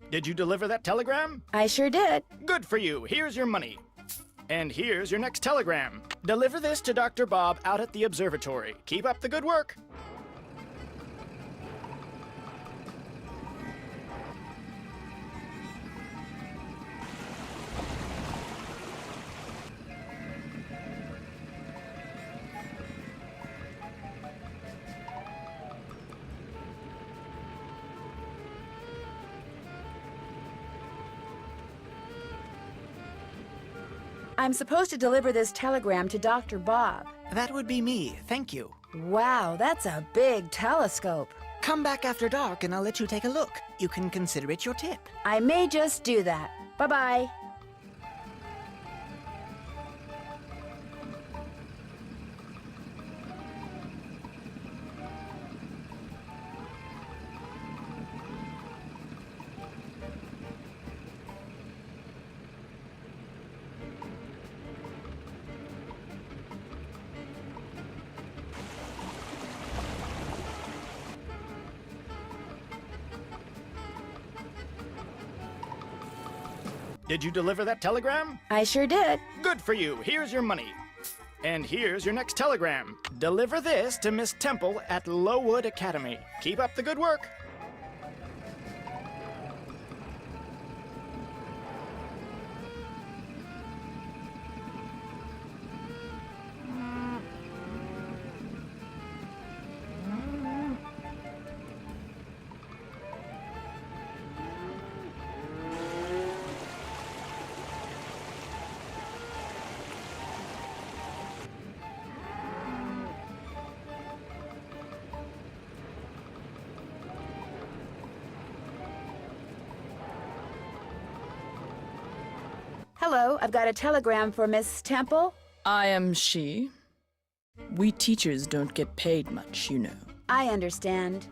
Did you deliver that telegram? I sure did. Good for you. Here's your money. And here's your next telegram. Deliver this to Dr. Bob out at the observatory. Keep up the good work. I'm supposed to deliver this telegram to Dr. Bob. That would be me, thank you. Wow, that's a big telescope. Come back after dark and I'll let you take a look. You can consider it your tip. I may just do that. Bye-bye. Did you deliver that telegram? I sure did. Good for you. Here's your money. And here's your next telegram. Deliver this to Miss Temple at Lowood Academy. Keep up the good work. Hello, I've got a telegram for Miss Temple. I am she. We teachers don't get paid much, you know. I understand.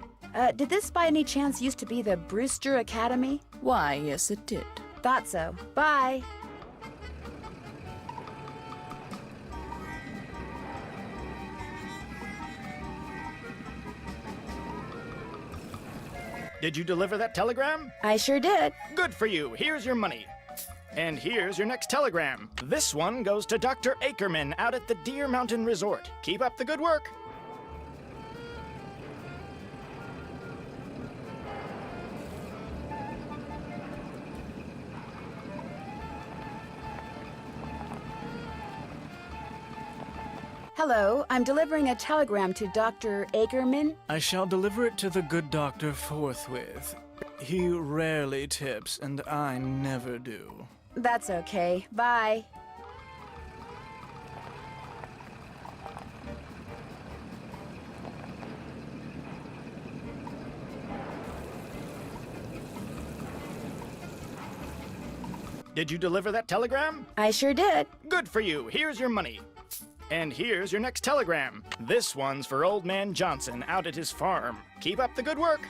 Did this by any chance used to be the Brewster Academy? Why, yes, it did. Thought so. Bye. Did you deliver that telegram? I sure did. Good for you. Here's your money. And here's your next telegram. This one goes to Dr. Ackerman out at the Deer Mountain Resort. Keep up the good work. Hello, I'm delivering a telegram to Dr. Ackerman. I shall deliver it to the good doctor forthwith. He rarely tips, and I never do. That's okay. Bye. Did you deliver that telegram? I sure did. Good for you. Here's your money. And here's your next telegram. This one's for Old Man Johnson out at his farm. Keep up the good work.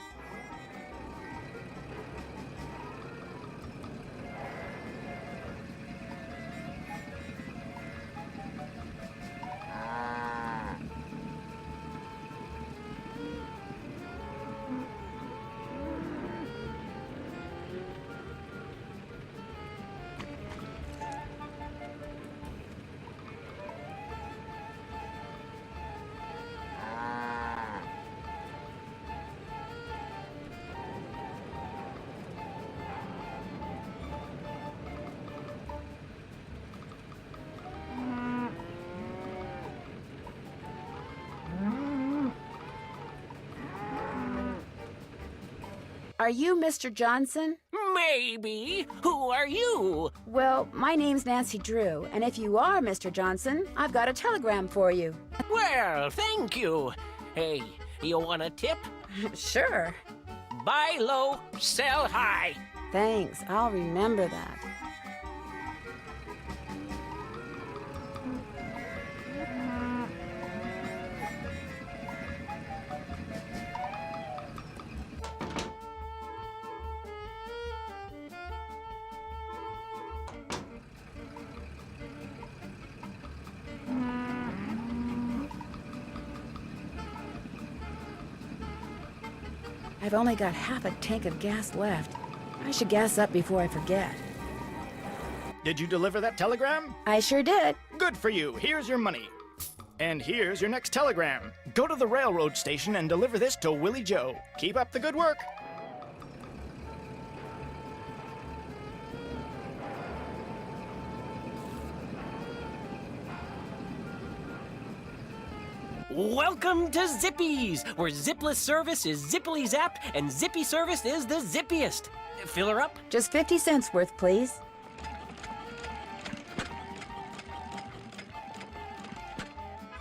Are you Mr. Johnson? Maybe. Who are you? Well, my name's Nancy Drew, and if you are Mr. Johnson, I've got a telegram for you. Well, thank you. Hey, you want a tip? Sure. Buy low, sell high. Thanks, I'll remember that. I've only got half a tank of gas left. I should gas up before I forget. Did you deliver that telegram? I sure did. Good for you. Here's your money. And here's your next telegram. Go to the railroad station and deliver this to Willie Joe. Keep up the good work. Welcome to Zippy's, where zipless service is zippily zapped and zippy service is the zippiest. Fill her up? Just 50 cents worth, please.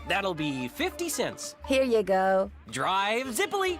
That'll be 50 cents. Here you go. Drive zippily.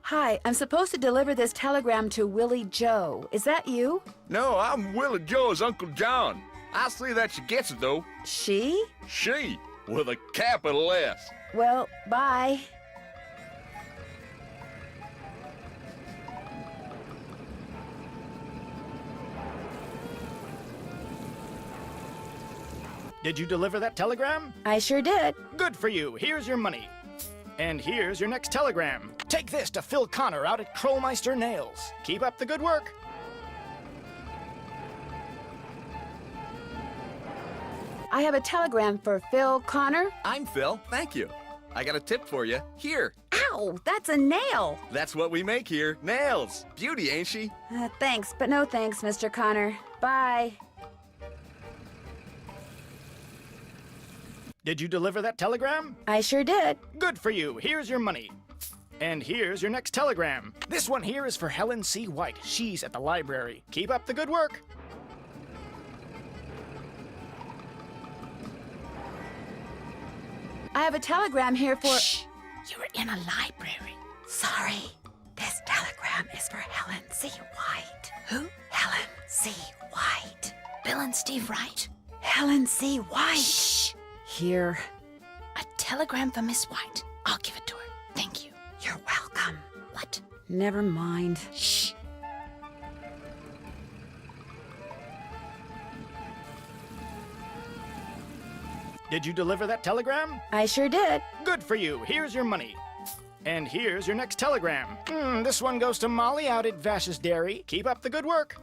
Hi, I'm supposed to deliver this telegram to Willie Joe. Is that you? No, I'm Willie Joe's Uncle John. I see that she gets it, though. She? She, with a capital S. Well, bye. Did you deliver that telegram? I sure did. Good for you. Here's your money. And here's your next telegram. Take this to Phil Connor out at Krollmeister Nails. Keep up the good work. I have a telegram for Phil Connor. I'm Phil. Thank you. I got a tip for you. Here. Ow, that's a nail. That's what we make here. Nails. Beauty, ain't she? Thanks, but no thanks, Mr. Connor. Bye. Did you deliver that telegram? I sure did. Good for you. Here's your money. And here's your next telegram. This one here is for Helen C. White. She's at the library. Keep up the good work. I have a telegram here for... Shh! You're in a library. Sorry. This telegram is for Helen C. White. Who? Helen C. White. Bill and Steve Wright? Helen C. White. Shh! Here. A telegram for Miss White. I'll give it to her. Thank you. You're welcome. What? Never mind. Shh. Did you deliver that telegram? I sure did. Good for you. Here's your money. And here's your next telegram. This one goes to Molly out at Vash's Dairy. Keep up the good work.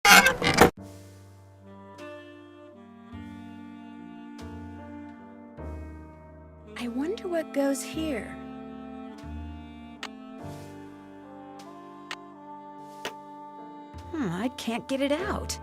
I wonder what goes here. I can't get it out.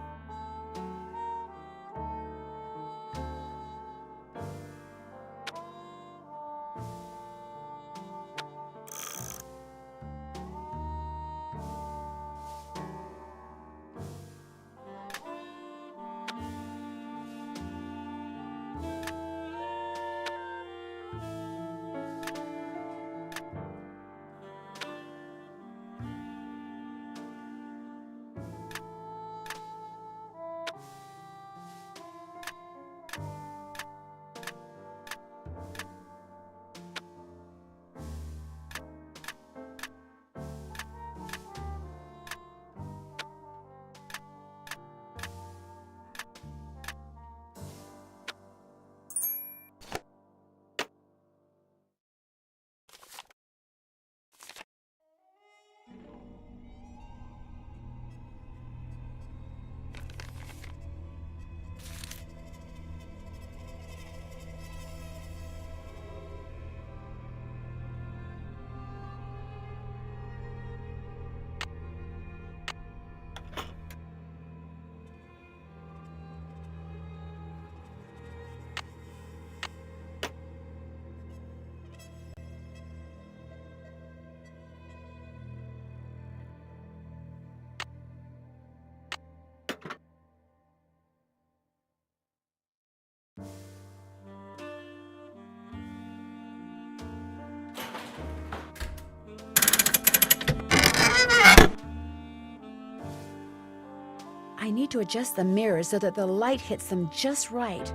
I need to adjust the mirrors so that the light hits them just right.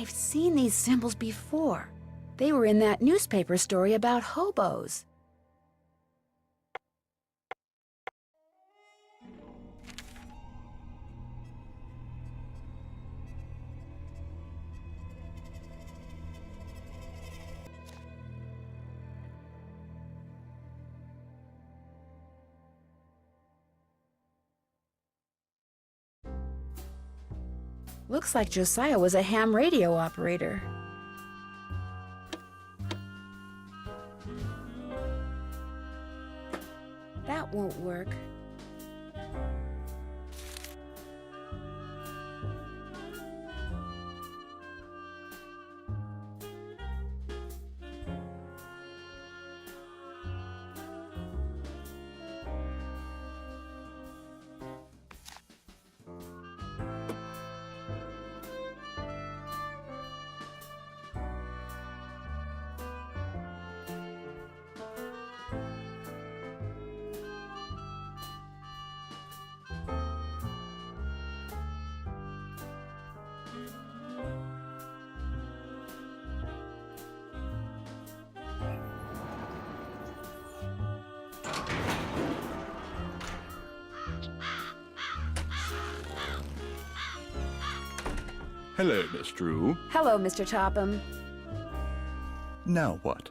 I've seen these symbols before. They were in that newspaper story about hobos. Looks like Josiah was a ham radio operator. That won't work. Hello, Miss Drew. Hello, Mr. Topham. Now what?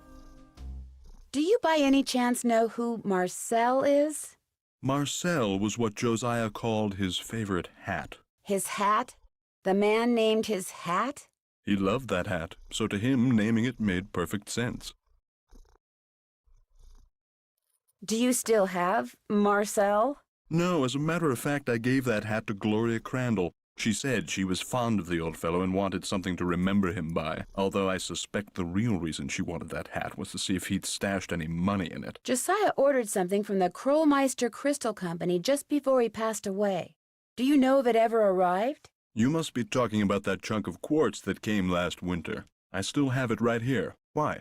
Do you by any chance know who Marcel is? Marcel was what Josiah called his favorite hat. His hat? The man named his hat? He loved that hat, so to him, naming it made perfect sense. Do you still have Marcel? No, as a matter of fact, I gave that hat to Gloria Crandall. She said she was fond of the old fellow and wanted something to remember him by, although I suspect the real reason she wanted that hat was to see if he'd stashed any money in it. Josiah ordered something from the Krollmeister Crystal Company just before he passed away. Do you know if it ever arrived? You must be talking about that chunk of quartz that came last winter. I still have it right here. Why?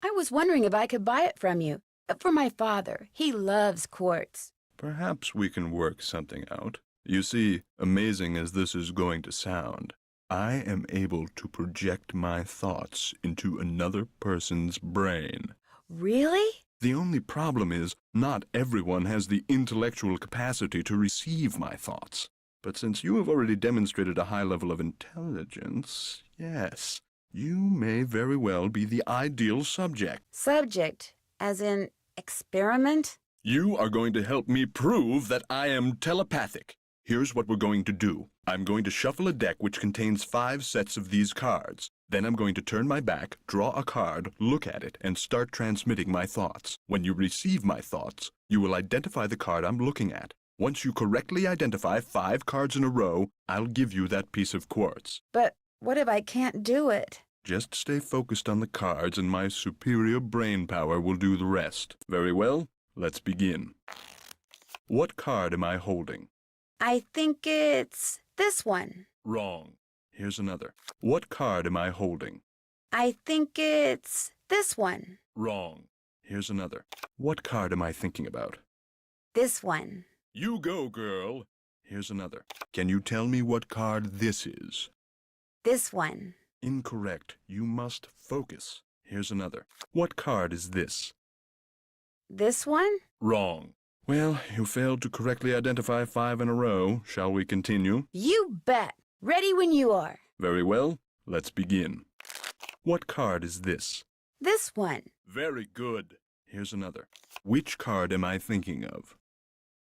I was wondering if I could buy it from you. For my father. He loves quartz. Perhaps we can work something out. You see, amazing as this is going to sound, I am able to project my thoughts into another person's brain. Really? The only problem is, not everyone has the intellectual capacity to receive my thoughts. But since you have already demonstrated a high level of intelligence, yes, you may very well be the ideal subject. Subject? As in experiment? You are going to help me prove that I am telepathic. Here's what we're going to do. I'm going to shuffle a deck which contains 5 sets of these cards. Then I'm going to turn my back, draw a card, look at it, and start transmitting my thoughts. When you receive my thoughts, you will identify the card I'm looking at. Once you correctly identify 5 cards in a row, I'll give you that piece of quartz. But what if I can't do it? Just stay focused on the cards and my superior brain power will do the rest. Very well, let's begin. What card am I holding? I think it's this one. Wrong. Here's another. What card am I holding? I think it's this one. Wrong. Here's another. What card am I thinking about? This one. You go, girl. Here's another. Can you tell me what card this is? This one. Incorrect. You must focus. Here's another. What card is this? This one? Wrong. Well, you failed to correctly identify 5 in a row. Shall we continue? You bet. Ready when you are. Very well. Let's begin. What card is this? This one. Very good. Here's another. Which card am I thinking of?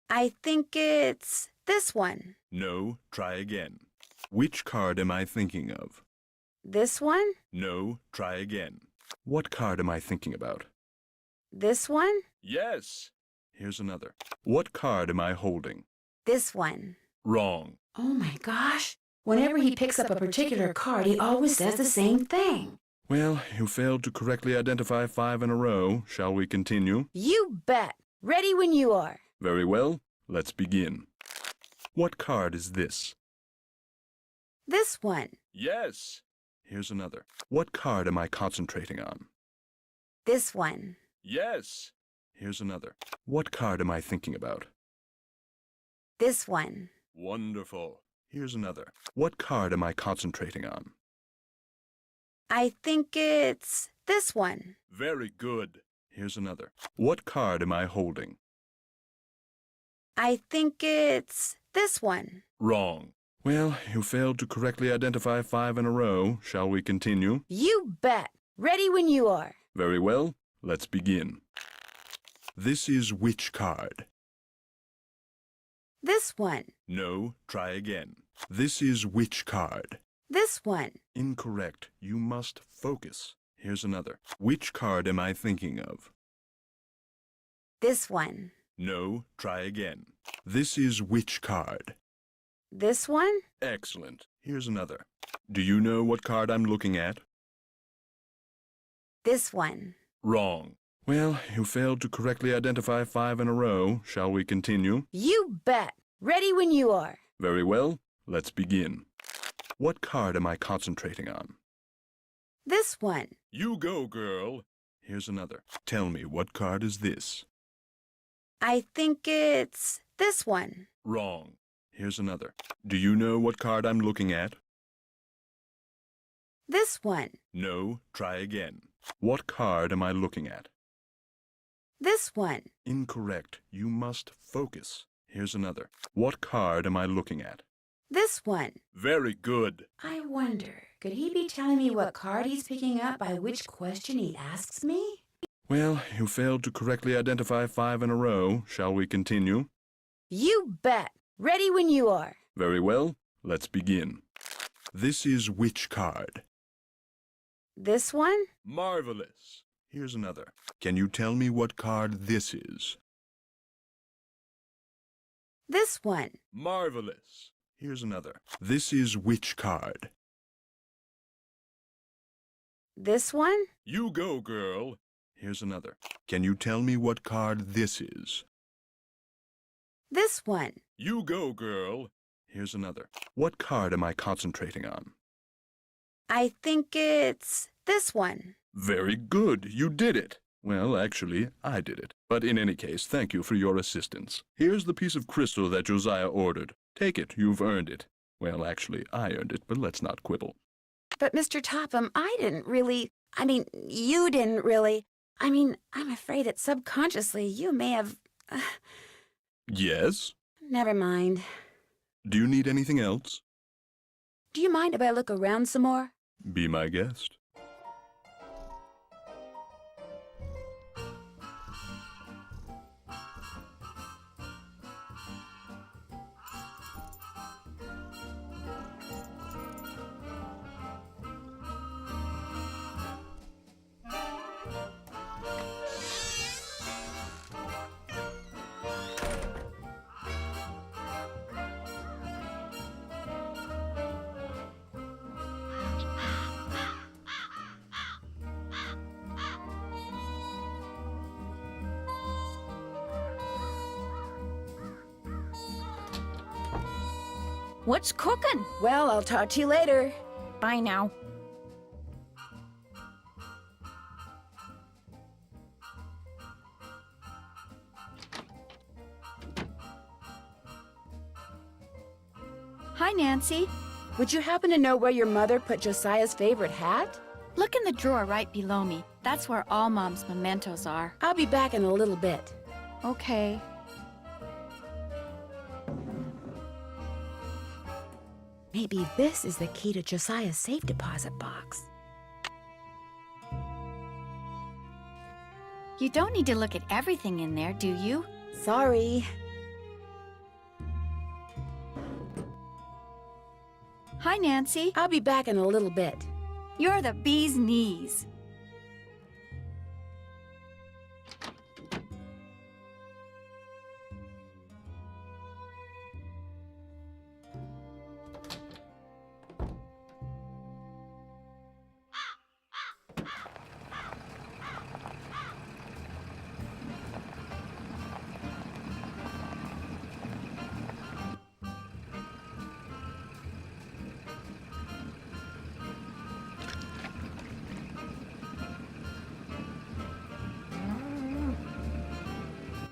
I think it's this one. No, try again. Which card am I thinking of? This one? No, try again. What card am I thinking about? This one? Yes. Here's another. What card am I holding? This one. Wrong. Oh my gosh. Whenever he picks up a particular card, he always says the same thing. Well, you failed to correctly identify 5 in a row. Shall we continue? You bet. Ready when you are. Very well. Let's begin. What card is this? This one. Yes. Here's another. What card am I concentrating on? This one. Yes. Here's another. What card am I thinking about? This one. Wonderful. Here's another. What card am I concentrating on? I think it's This one. Very good. Here's another. What card am I holding? I think it's this one. Wrong. Well, you failed to correctly identify 5 in a row. Shall we continue? You bet. Ready when you are. Very well. Let's begin. This is which card? This one. No, try again. This is which card? This one. Incorrect. You must focus. Here's another. Which card am I thinking of? This one. No, try again. This is which card? This one? Excellent. Here's another. Do you know what card I'm looking at? This one. Wrong. Well, you failed to correctly identify 5 in a row. Shall we continue? You bet. Ready when you are. Very well. Let's begin. What card am I concentrating on? This one. You go, girl. Here's another. Tell me, what card is this? I think it's this one. Wrong. Here's another. Do you know what card I'm looking at? This one. No, try again. What card am I looking at? This one. Incorrect. You must focus. Here's another. What card am I looking at? This one. Very good. I wonder, could he be telling me what card he's picking up by which question he asks me? Well, you failed to correctly identify 5 in a row. Shall we continue? You bet. Ready when you are. Very well. Let's begin. This is which card? This one? Marvelous. Here's another. Can you tell me what card this is? This one. Marvelous. Here's another. This is which card? This one? You go, girl. Here's another. Can you tell me what card this is? This one. You go, girl. Here's another. What card am I concentrating on? I think it's this one. Very good. You did it. Well, actually, I did it. But in any case, thank you for your assistance. Here's the piece of crystal that Josiah ordered. Take it. You've earned it. Well, actually, I earned it, but let's not quibble. But, Mr. Topham, you didn't really. I'm afraid that subconsciously you may have... Yes? Never mind. Do you need anything else? Do you mind if I look around some more? Be my guest. What's cooking? Well, I'll talk to you later. Bye now. Hi, Nancy. Would you happen to know where your mother put Josiah's favorite hat? Look in the drawer right below me. That's where all Mom's mementos are. I'll be back in a little bit. Okay. Maybe this is the key to Josiah's safe deposit box. You don't need to look at everything in there, do you? Sorry. Hi, Nancy. I'll be back in a little bit. You're the bee's knees.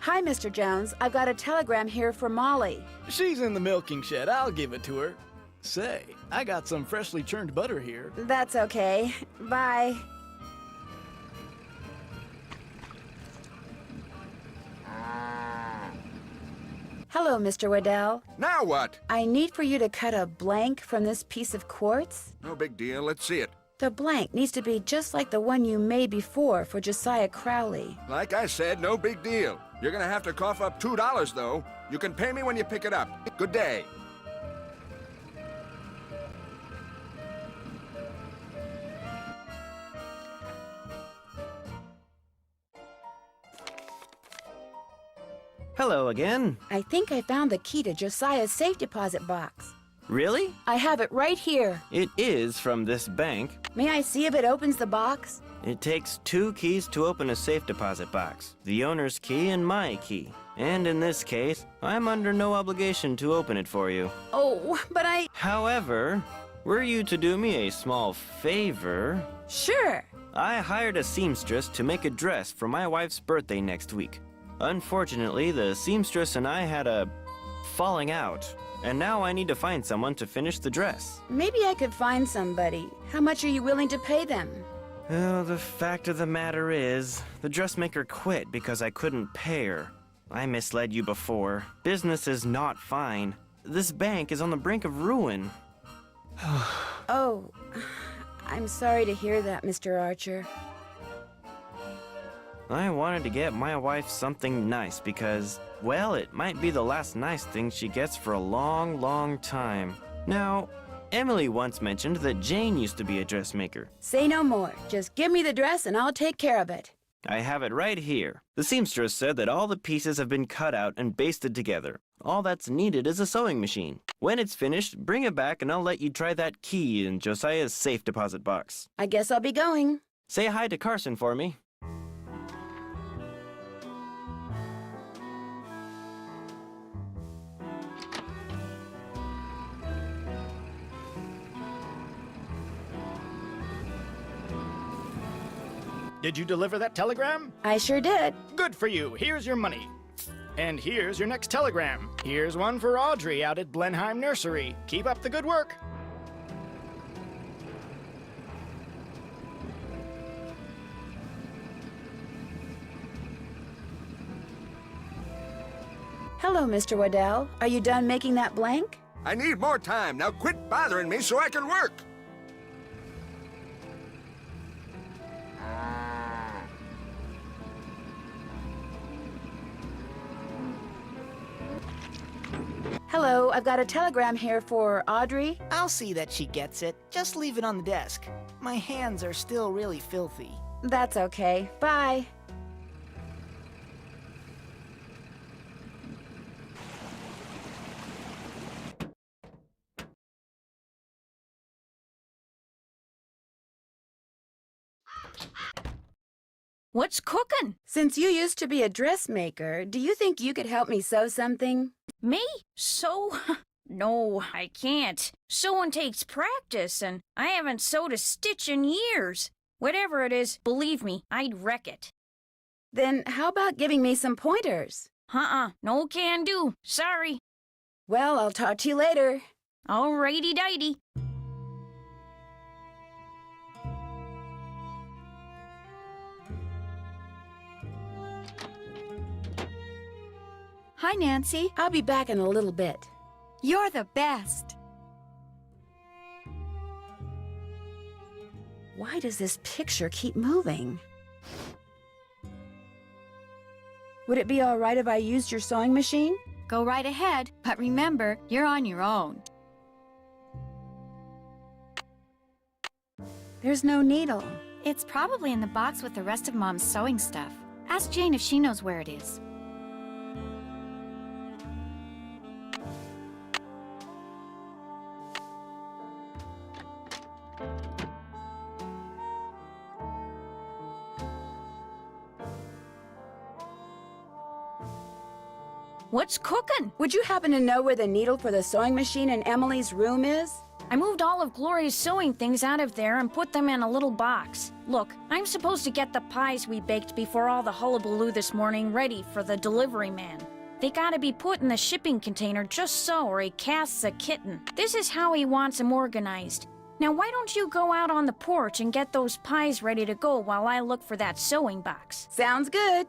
Hi, Mr. Jones. I've got a telegram here for Molly. She's in the milking shed. I'll give it to her. Say, I got some freshly churned butter here. That's okay. Bye. Hello, Mr. Waddell. Now what? I need for you to cut a blank from this piece of quartz. No big deal. Let's see it. The blank needs to be just like the one you made before for Josiah Crowley. Like I said, no big deal. You're gonna have to cough up $2, though. You can pay me when you pick it up. Good day. Hello again. I think I found the key to Josiah's safe deposit box. Really? I have it right here. It is from this bank. May I see if it opens the box? It takes 2 keys to open a safe deposit box. The owner's key and my key. And in this case, I'm under no obligation to open it for you. Oh, but However, were you to do me a small favor... Sure. I hired a seamstress to make a dress for my wife's birthday next week. Unfortunately, the seamstress and I had a falling out, and now I need to find someone to finish the dress. Maybe I could find somebody. How much are you willing to pay them? Oh, the fact of the matter is, the dressmaker quit because I couldn't pay her. I misled you before. Business is not fine. This bank is on the brink of ruin. Oh, I'm sorry to hear that, Mr. Archer. I wanted to get my wife something nice because, well, it might be the last nice thing she gets for a long, long time. Now, Emily once mentioned that Jane used to be a dressmaker. Say no more. Just give me the dress and I'll take care of it. I have it right here. The seamstress said that all the pieces have been cut out and basted together. All that's needed is a sewing machine. When it's finished, bring it back and I'll let you try that key in Josiah's safe deposit box. I guess I'll be going. Say hi to Carson for me. Did you deliver that telegram? I sure did. Good for you. Here's your money. And here's your next telegram. Here's one for Audrey out at Blenheim Nursery. Keep up the good work. Hello, Mr. Waddell. Are you done making that blank? I need more time. Now quit bothering me so I can work. Hello, I've got a telegram here for Audrey. I'll see that she gets it. Just leave it on the desk. My hands are still really filthy. That's okay. Bye. What's cooking? Since you used to be a dressmaker, do you think you could help me sew something? Me? Sew? No, I can't. Sewing takes practice, and I haven't sewed a stitch in years. Whatever it is, believe me, I'd wreck it. Then how about giving me some pointers? No can do. Sorry. Well, I'll talk to you later. Alrighty-dighty. Hi, Nancy. I'll be back in a little bit. You're the best. Why does this picture keep moving? Would it be all right if I used your sewing machine? Go right ahead, but remember, you're on your own. There's no needle. It's probably in the box with the rest of Mom's sewing stuff. Ask Jane if she knows where it is. What's cooking? Would you happen to know where the needle for the sewing machine in Emily's room is? I moved all of Gloria's sewing things out of there and put them in a little box. Look, I'm supposed to get the pies we baked before all the hullabaloo this morning ready for the delivery man. They gotta be put in the shipping container just so, or he casts a kitten. This is how he wants them organized. Now why don't you go out on the porch and get those pies ready to go while I look for that sewing box? Sounds good.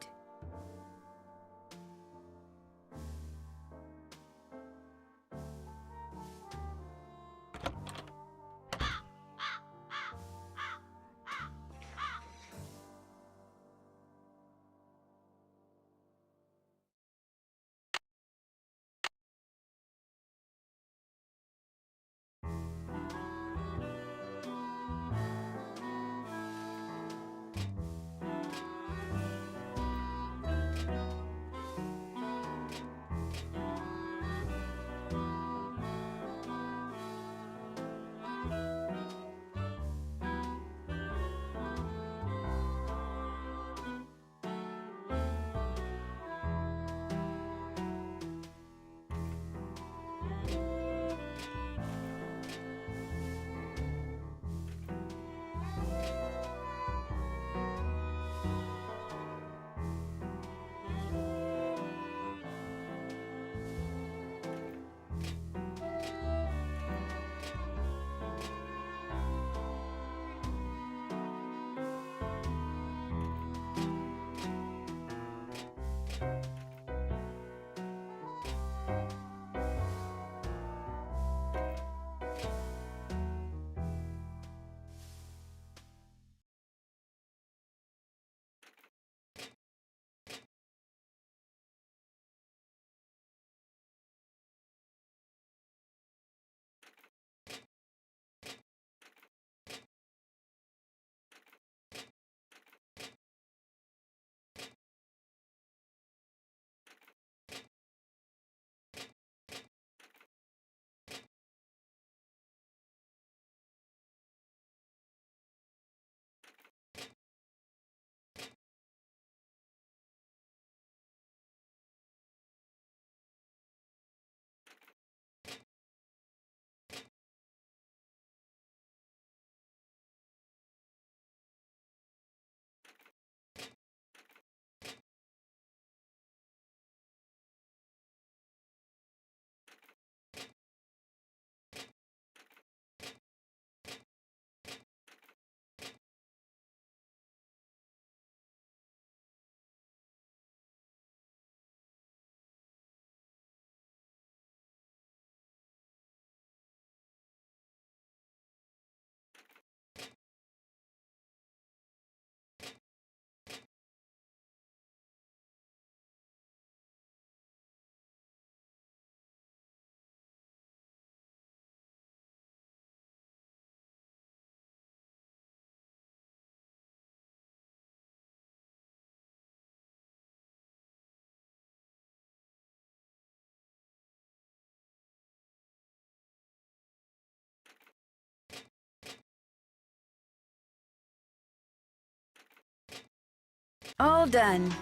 All done.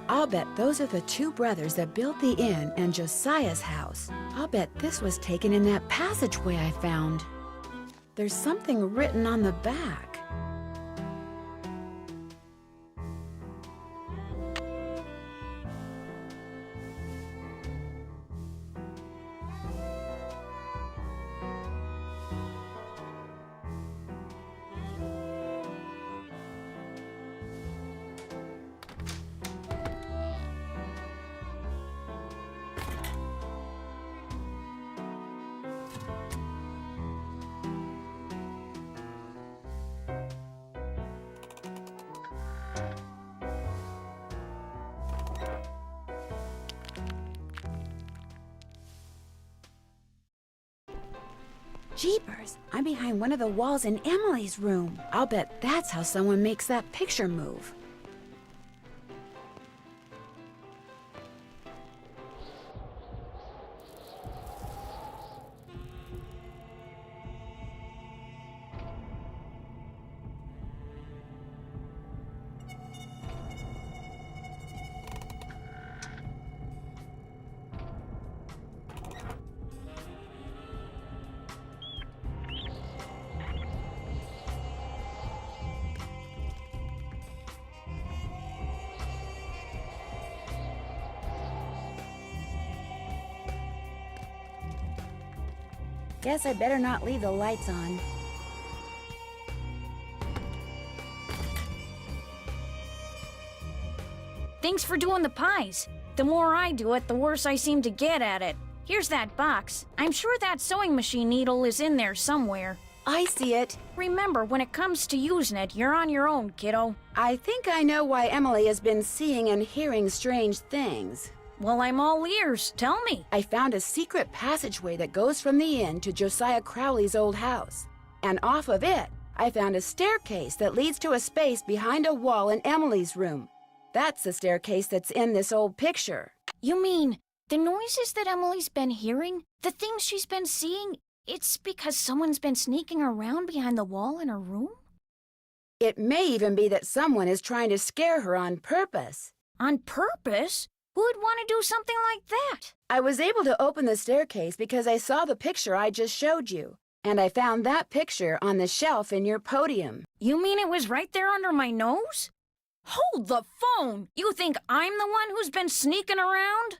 I'll bet those are the two brothers that built the inn and Josiah's house. I'll bet this was taken in that passageway I found. There's something written on the back. Jeepers, I'm behind one of the walls in Emily's room. I'll bet that's how someone makes that picture move. Guess I better not leave the lights on. Thanks for doing the pies. The more I do it, the worse I seem to get at it. Here's that box. I'm sure that sewing machine needle is in there somewhere. I see it. Remember, when it comes to using it, you're on your own, kiddo. I think I know why Emily has been seeing and hearing strange things. Well, I'm all ears. Tell me. I found a secret passageway that goes from the inn to Josiah Crowley's old house. And off of it, I found a staircase that leads to a space behind a wall in Emily's room. That's the staircase that's in this old picture. You mean the noises that Emily's been hearing? The things she's been seeing? It's because someone's been sneaking around behind the wall in her room? It may even be that someone is trying to scare her on purpose. On purpose? Who would want to do something like that? I was able to open the staircase because I saw the picture I just showed you. And I found that picture on the shelf in your podium. You mean it was right there under my nose? Hold the phone! You think I'm the one who's been sneaking around?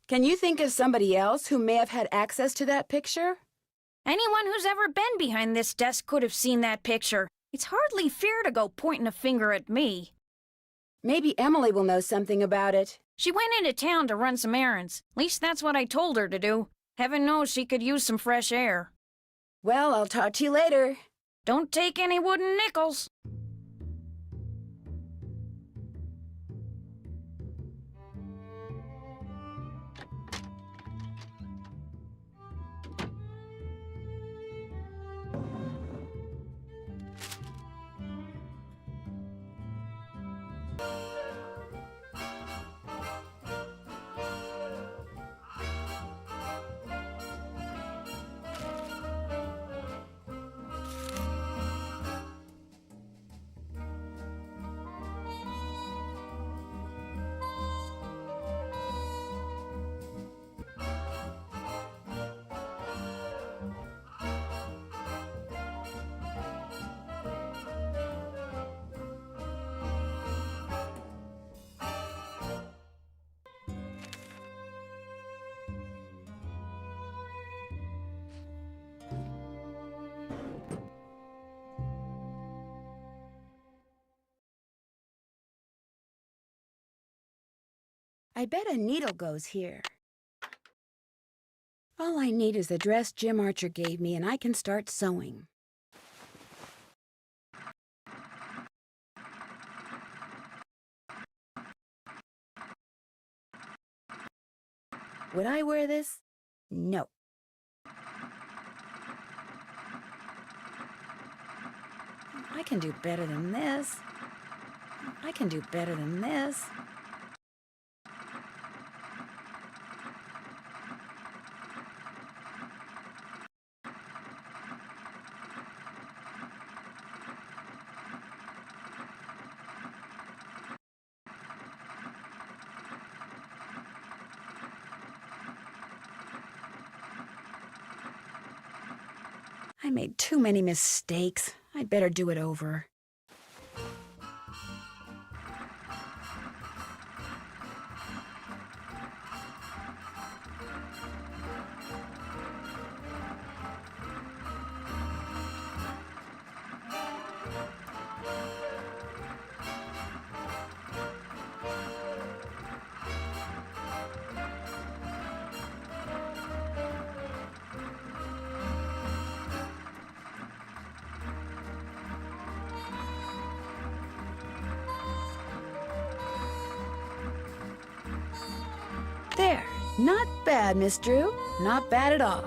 Can you think of somebody else who may have had access to that picture? Anyone who's ever been behind this desk could have seen that picture. It's hardly fair to go pointing a finger at me. Maybe Emily will know something about it. She went into town to run some errands. At least that's what I told her to do. Heaven knows she could use some fresh air. Well, I'll talk to you later. Don't take any wooden nickels. I bet a needle goes here. All I need is the dress Jim Archer gave me, and I can start sewing. Would I wear this? No. I can do better than this. I can do better than this. I made too many mistakes. I'd better do it over. There. Not bad, Miss Drew. Not bad at all.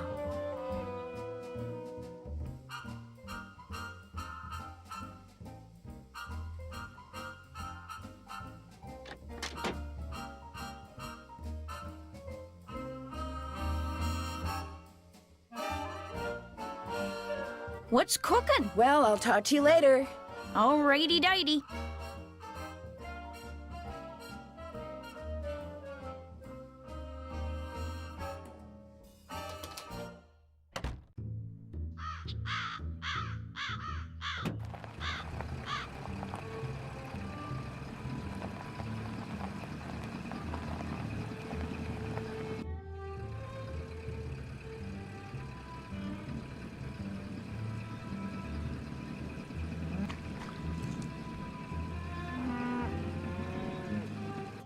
What's cooking? Well, I'll talk to you later. Alrighty-dighty.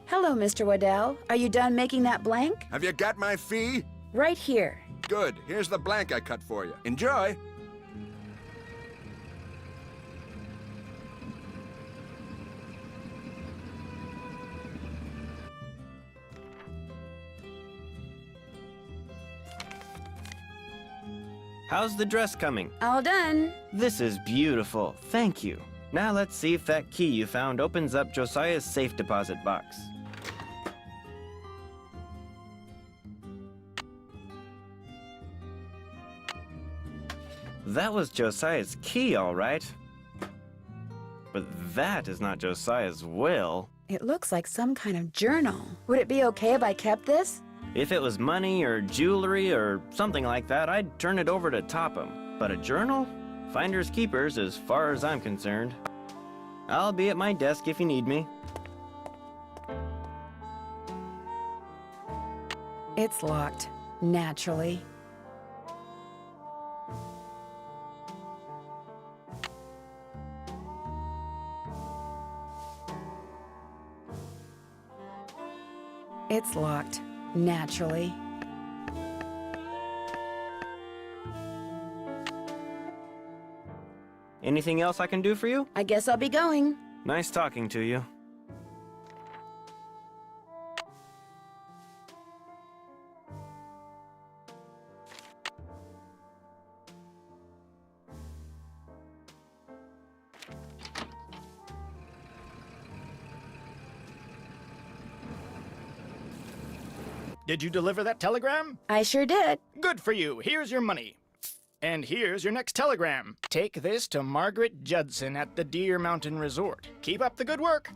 Hello, Mr. Waddell. Are you done making that blank? Have you got my fee? Right here. Good. Here's the blank I cut for you. Enjoy. How's the dress coming? All done. This is beautiful. Thank you. Now let's see if that key you found opens up Josiah's safe deposit box. That was Josiah's key, all right. But that is not Josiah's will. It looks like some kind of journal. Would it be okay if I kept this? If it was money or jewelry or something like that, I'd turn it over to Topham. But a journal? Finders keepers as far as I'm concerned. I'll be at my desk if you need me. It's locked, naturally. It's locked, naturally. Anything else I can do for you? I guess I'll be going. Nice talking to you. Did you deliver that telegram? I sure did. Good for you. Here's your money. And here's your next telegram. Take this to Margaret Judson at the Deer Mountain Resort. Keep up the good work.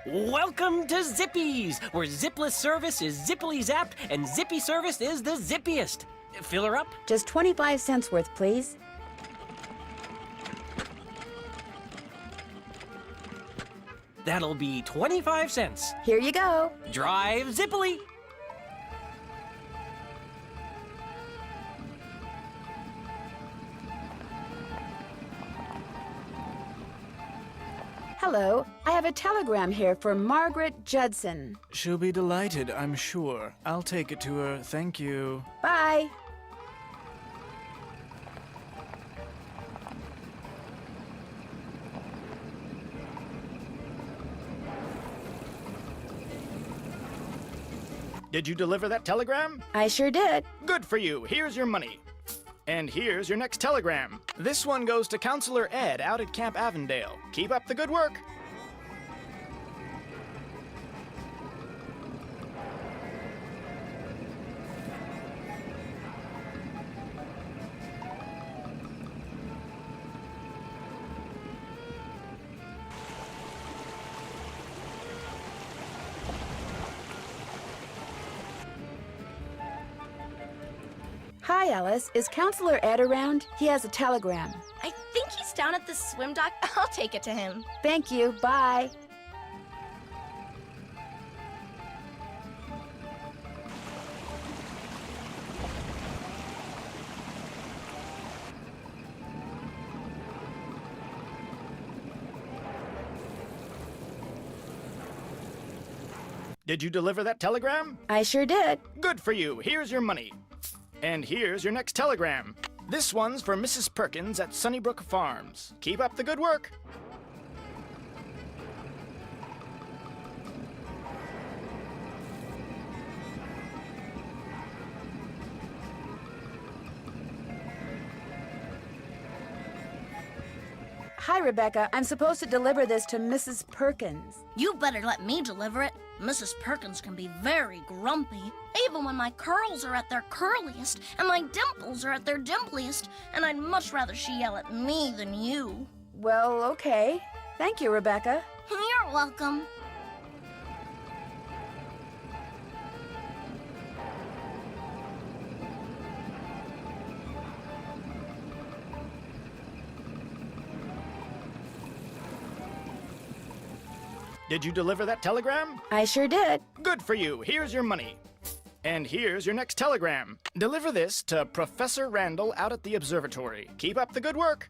Welcome to Zippy's, where zipless service is zippily zapped and zippy service is the zippiest. Fill her up? Just 25 cents worth, please. That'll be 25 cents. Here you go. Drive zippily. Hello, I have a telegram here for Margaret Judson. She'll be delighted, I'm sure. I'll take it to her. Thank you. Bye. Did you deliver that telegram? I sure did. Good for you. Here's your money. And here's your next telegram. This one goes to Counselor Ed out at Camp Avondale. Keep up the good work. Hi, Alice. Is Counselor Ed around? He has a telegram. I think he's down at the swim dock. I'll take it to him. Thank you. Bye. Did you deliver that telegram? I sure did. Good for you. Here's your money. And here's your next telegram. This one's for Mrs. Perkins at Sunnybrook Farms. Keep up the good work. Hi, Rebecca. I'm supposed to deliver this to Mrs. Perkins. You better let me deliver it. Mrs. Perkins can be very grumpy, even when my curls are at their curliest and my dimples are at their dimpliest, and I'd much rather she yell at me than you. Well, okay. Thank you, Rebecca. You're welcome. Did you deliver that telegram? I sure did. Good for you. Here's your money. And here's your next telegram. Deliver this to Professor Randall out at the observatory. Keep up the good work.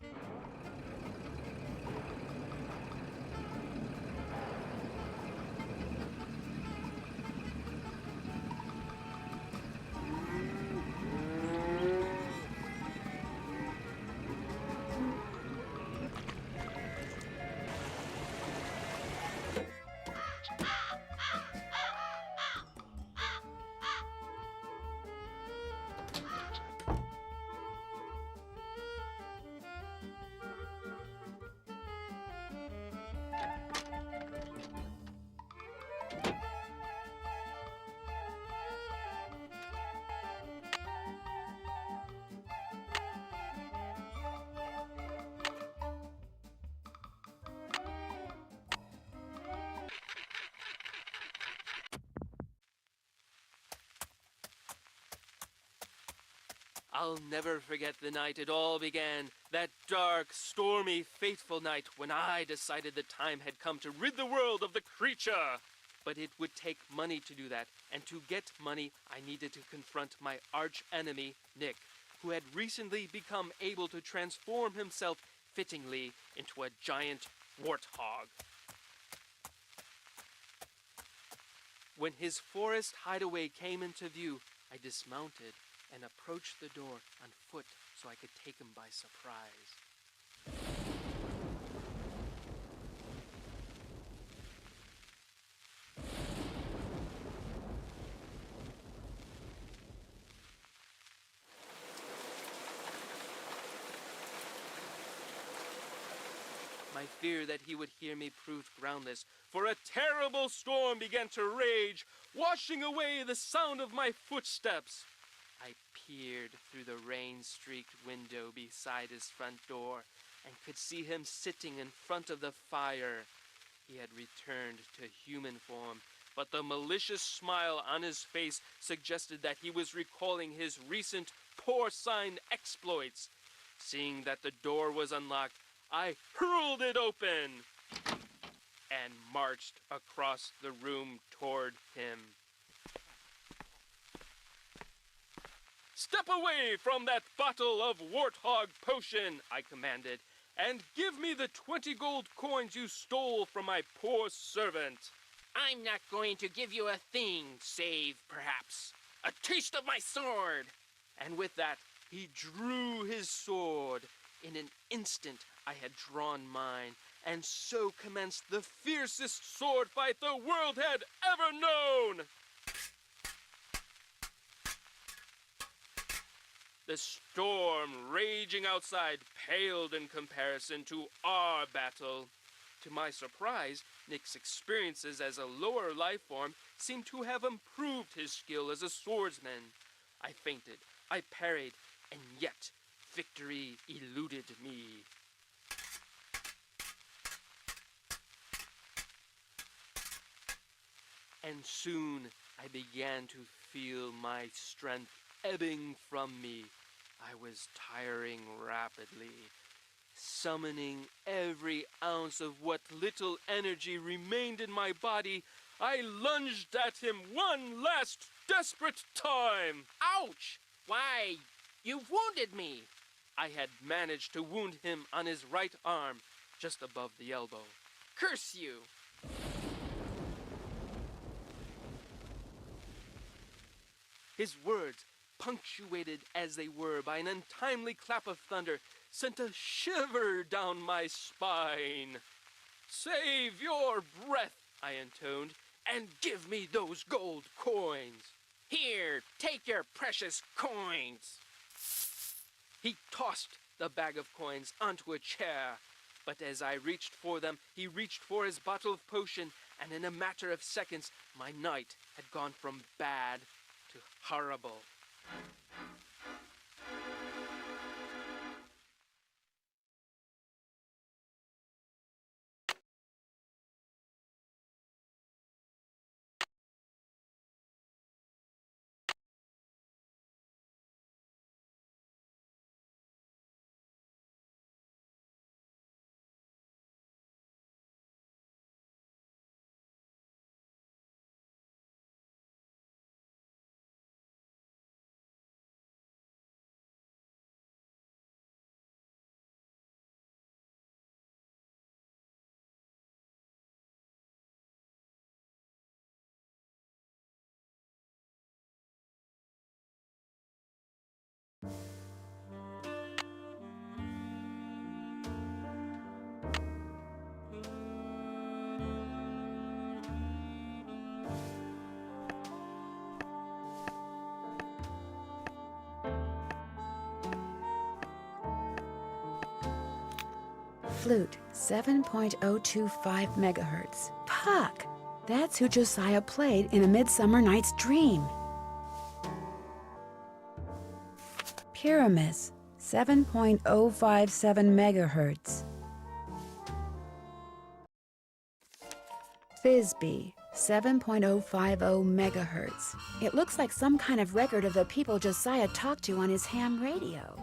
I'll never forget the night it all began, that dark, stormy, fateful night when I decided the time had come to rid the world of the creature. But it would take money to do that, and to get money, I needed to confront my arch-enemy, Nick, who had recently become able to transform himself fittingly into a giant warthog. When his forest hideaway came into view, I dismounted and approached the door on foot so I could take him by surprise. My fear that he would hear me proved groundless, for a terrible storm began to rage, washing away the sound of my footsteps. I peered through the rain-streaked window beside his front door and could see him sitting in front of the fire. He had returned to human form, but the malicious smile on his face suggested that he was recalling his recent porcine exploits. Seeing that the door was unlocked, I hurled it open and marched across the room toward him. "Step away from that bottle of warthog potion," I commanded, "and give me the 20 gold coins you stole from my poor servant." "I'm not going to give you a thing, save, perhaps, a taste of my sword." And with that, he drew his sword. In an instant, I had drawn mine, and so commenced the fiercest sword fight the world had ever known. The storm raging outside paled in comparison to our battle. To my surprise, Nick's experiences as a lower life form seemed to have improved his skill as a swordsman. I feinted, I parried, and yet victory eluded me. And soon I began to feel my strength ebbing from me. I was tiring rapidly. Summoning every ounce of what little energy remained in my body, I lunged at him one last desperate time. Ouch! Why, you've wounded me. I had managed to wound him on his right arm, just above the elbow. Curse you! His words, punctuated as they were by an untimely clap of thunder, sent a shiver down my spine. "Save your breath," I intoned, "and give me those gold coins." Here, take your precious coins. He tossed the bag of coins onto a chair, but as I reached for them, he reached for his bottle of potion, and in a matter of seconds, my night had gone from bad to horrible. Flute, 7.025 megahertz. Puck! That's who Josiah played in A Midsummer Night's Dream. Pyramus, 7.057 megahertz. Thisbe, 7.050 megahertz. It looks like some kind of record of the people Josiah talked to on his ham radio.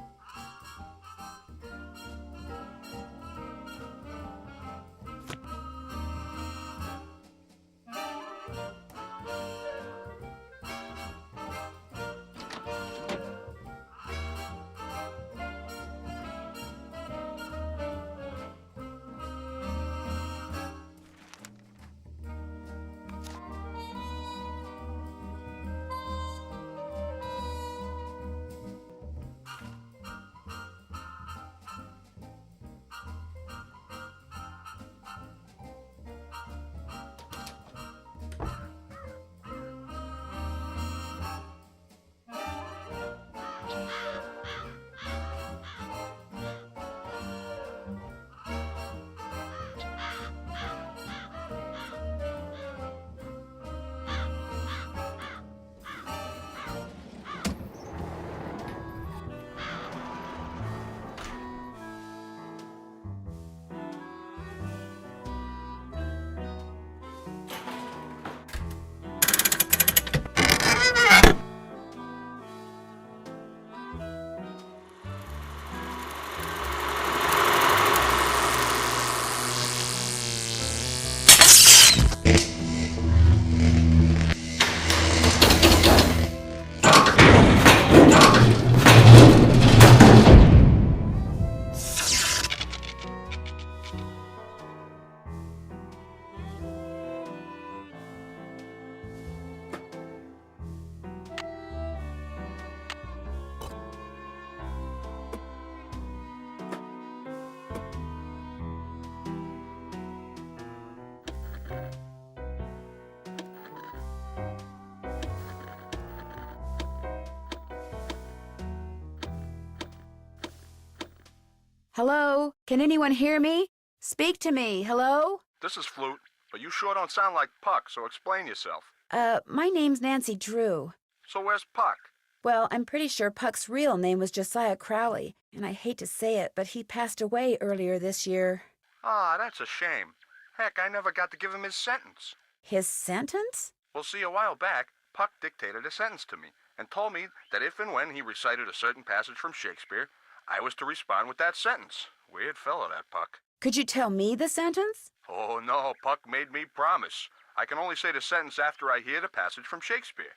Hello? Can anyone hear me? Speak to me. Hello? This is Flute, but you sure don't sound like Puck, so explain yourself. My name's Nancy Drew. So where's Puck? Well, I'm pretty sure Puck's real name was Josiah Crowley, and I hate to say it, but he passed away earlier this year. Ah, that's a shame. Heck, I never got to give him his sentence. His sentence? Well, see, a while back, Puck dictated a sentence to me, and told me that if and when he recited a certain passage from Shakespeare, I was to respond with that sentence. Weird fellow, that Puck. Could you tell me the sentence? Oh, no, Puck made me promise. I can only say the sentence after I hear the passage from Shakespeare.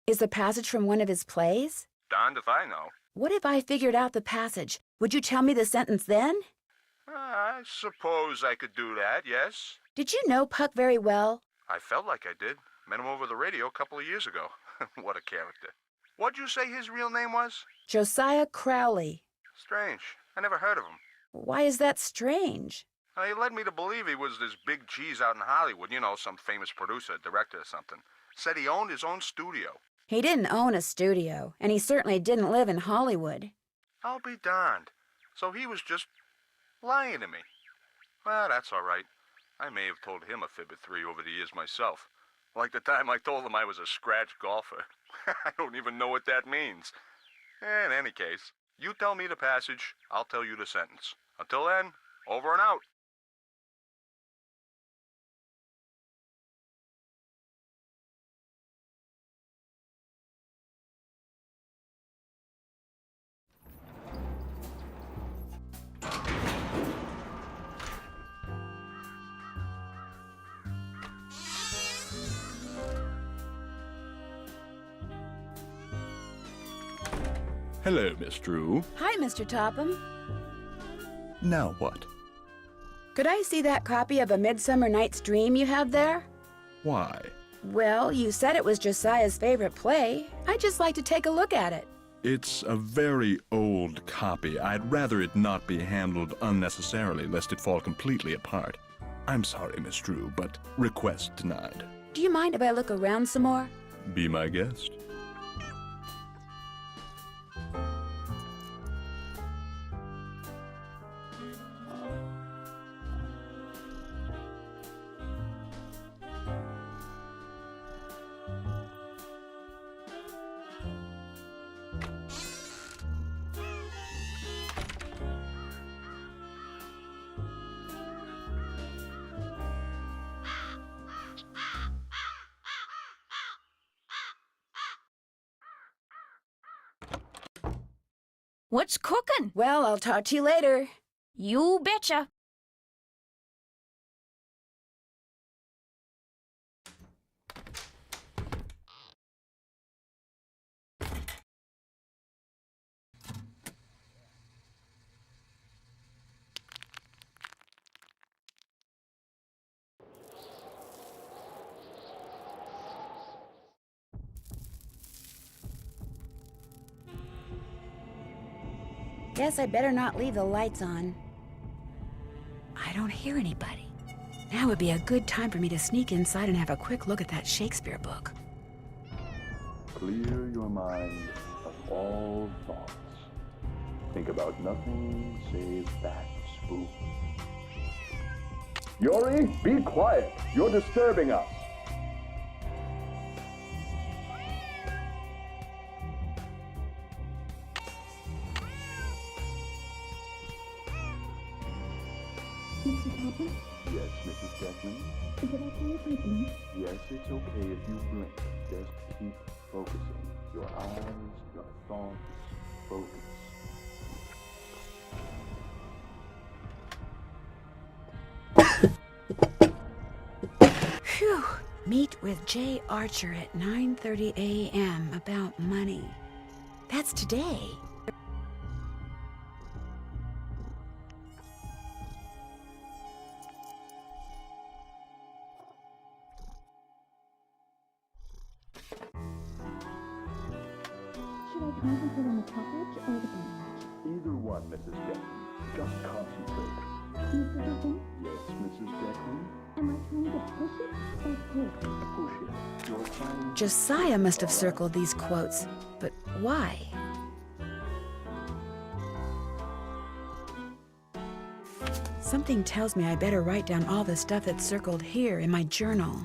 Is the passage from one of his plays? Darned if I know. What if I figured out the passage? Would you tell me the sentence then? I suppose I could do that, yes. Did you know Puck very well? I felt like I did. Met him over the radio a couple of years ago. What a character. What'd you say his real name was? Josiah Crowley. Strange. I never heard of him. Why is that strange? He led me to believe he was this big cheese out in Hollywood. You know, some famous producer, director or something. Said he owned his own studio. He didn't own a studio, and he certainly didn't live in Hollywood. I'll be darned. So he was just lying to me. Well, that's all right. I may have told him a fib or three over the years myself. Like the time I told him I was a scratch golfer. I don't even know what that means. In any case, you tell me the passage, I'll tell you the sentence. Until then, over and out. Hello, Miss Drew. Hi, Mr. Topham. Now what? Could I see that copy of A Midsummer Night's Dream you have there? Why? Well, you said it was Josiah's favorite play. I'd just like to take a look at it. It's a very old copy. I'd rather it not be handled unnecessarily, lest it fall completely apart. I'm sorry, Miss Drew, but request denied. Do you mind if I look around some more? Be my guest. What's cooking? Well, I'll talk to you later. You betcha. Guess I better not leave the lights on. I don't hear anybody. Now would be a good time for me to sneak inside and have a quick look at that Shakespeare book. Clear your mind of all thoughts. Think about nothing save that spook. Yori, be quiet. You're disturbing us. Mr. Topper? Yes, Mrs. Beckman? Is it okay if I blink? Yes, it's okay if you blink. Just keep focusing. Your eyes, your thoughts, focus. Phew! Meet with J. Archer at 9:30 a.m. about money. That's today. Should I concentrate on the top edge or the bottom edge? Either one, Mrs. Beckman. Just concentrate. Mr. Beckman, Yes, Mrs. Beckman? am I trying to push it or pull? Push it. You're trying... Josiah must have circled these quotes, but why? Something tells me I better write down all the stuff that's circled here in my journal.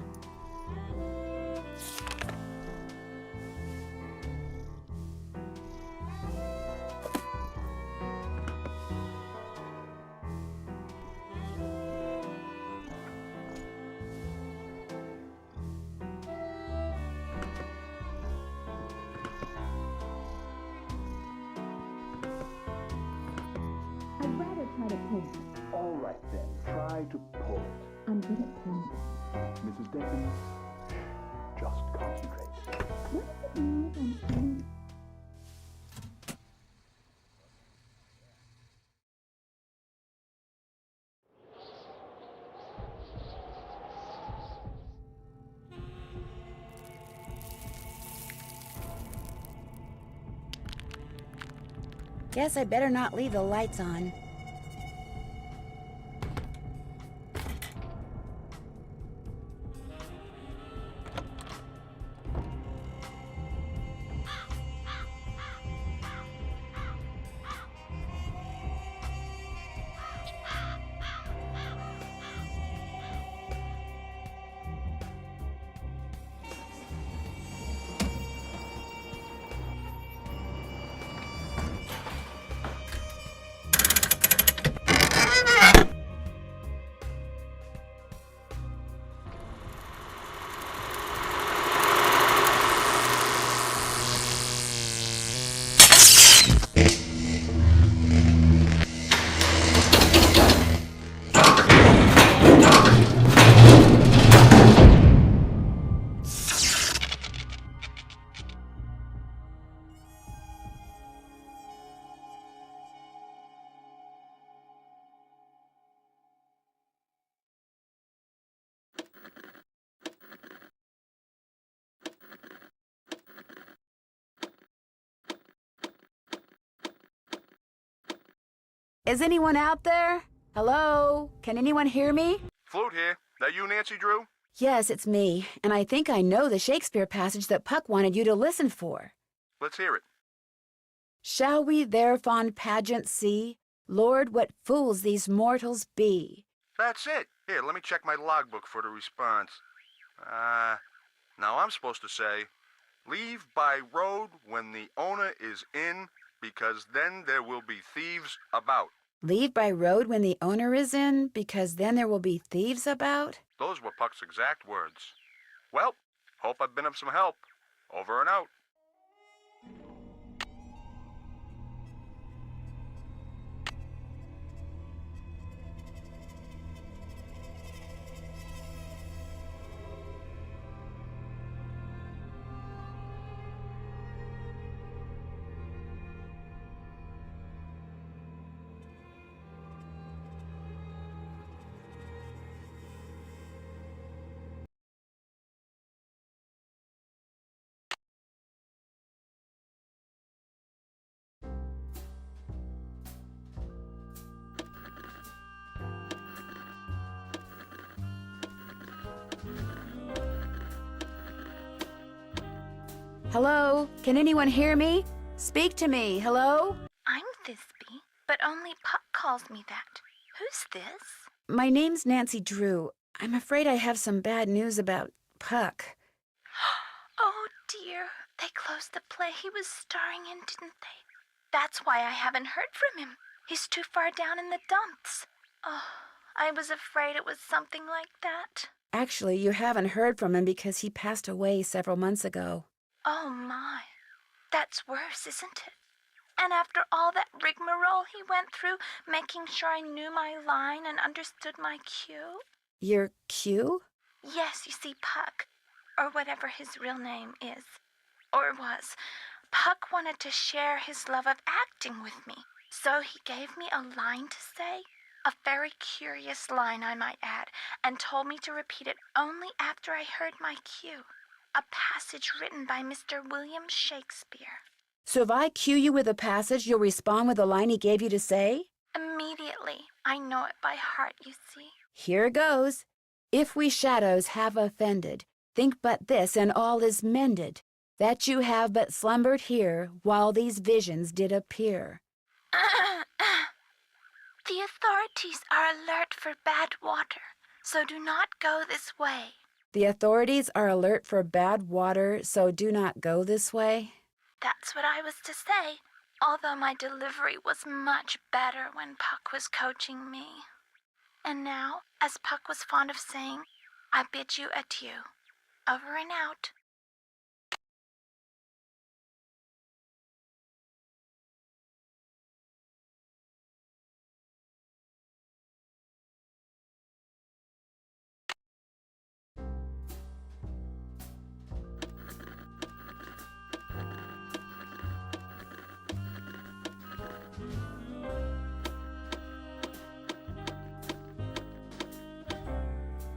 got it closer. All right then, try to pull it. I'm good at pulling. Mrs. Denton, just concentrate. What does it mean if I'm pulling? Guess I better not leave the lights on. Is anyone out there? Hello? Can anyone hear me? Flute here. That you, Nancy Drew? Yes, it's me, and I think I know the Shakespeare passage that Puck wanted you to listen for. Let's hear it. Shall we their fond pageant see? Lord, what fools these mortals be! That's it. Here, let me check my logbook for the response. Now I'm supposed to say, leave by road when the owner is in, because then there will be thieves about. Leave by road when the owner is in, because then there will be thieves about? Those were Puck's exact words. Well, hope I've been of some help. Over and out. Hello? Can anyone hear me? Speak to me. Hello? I'm Thisbe, but only Puck calls me that. Who's this? My name's Nancy Drew. I'm afraid I have some bad news about Puck. Oh, dear. They closed the play he was starring in, didn't they? That's why I haven't heard from him. He's too far down in the dumps. Oh, I was afraid it was something like that. Actually, you haven't heard from him because he passed away several months ago. Oh, my. That's worse, isn't it? And after all that rigmarole he went through, making sure I knew my line and understood my cue? Your cue? Yes, you see, Puck, or whatever his real name is, or was, Puck wanted to share his love of acting with me. So he gave me a line to say, a very curious line, I might add, and told me to repeat it only after I heard my cue. A passage written by Mr. William Shakespeare. So if I cue you with a passage, you'll respond with the line he gave you to say? Immediately. I know it by heart, you see. Here goes. If we shadows have offended, think but this, and all is mended, that you have but slumbered here, while these visions did appear. The authorities are alert for bad water, so do not go this way. The authorities are alert for bad water, so do not go this way. That's what I was to say, although my delivery was much better when Puck was coaching me. And now, as Puck was fond of saying, I bid you adieu. Over and out.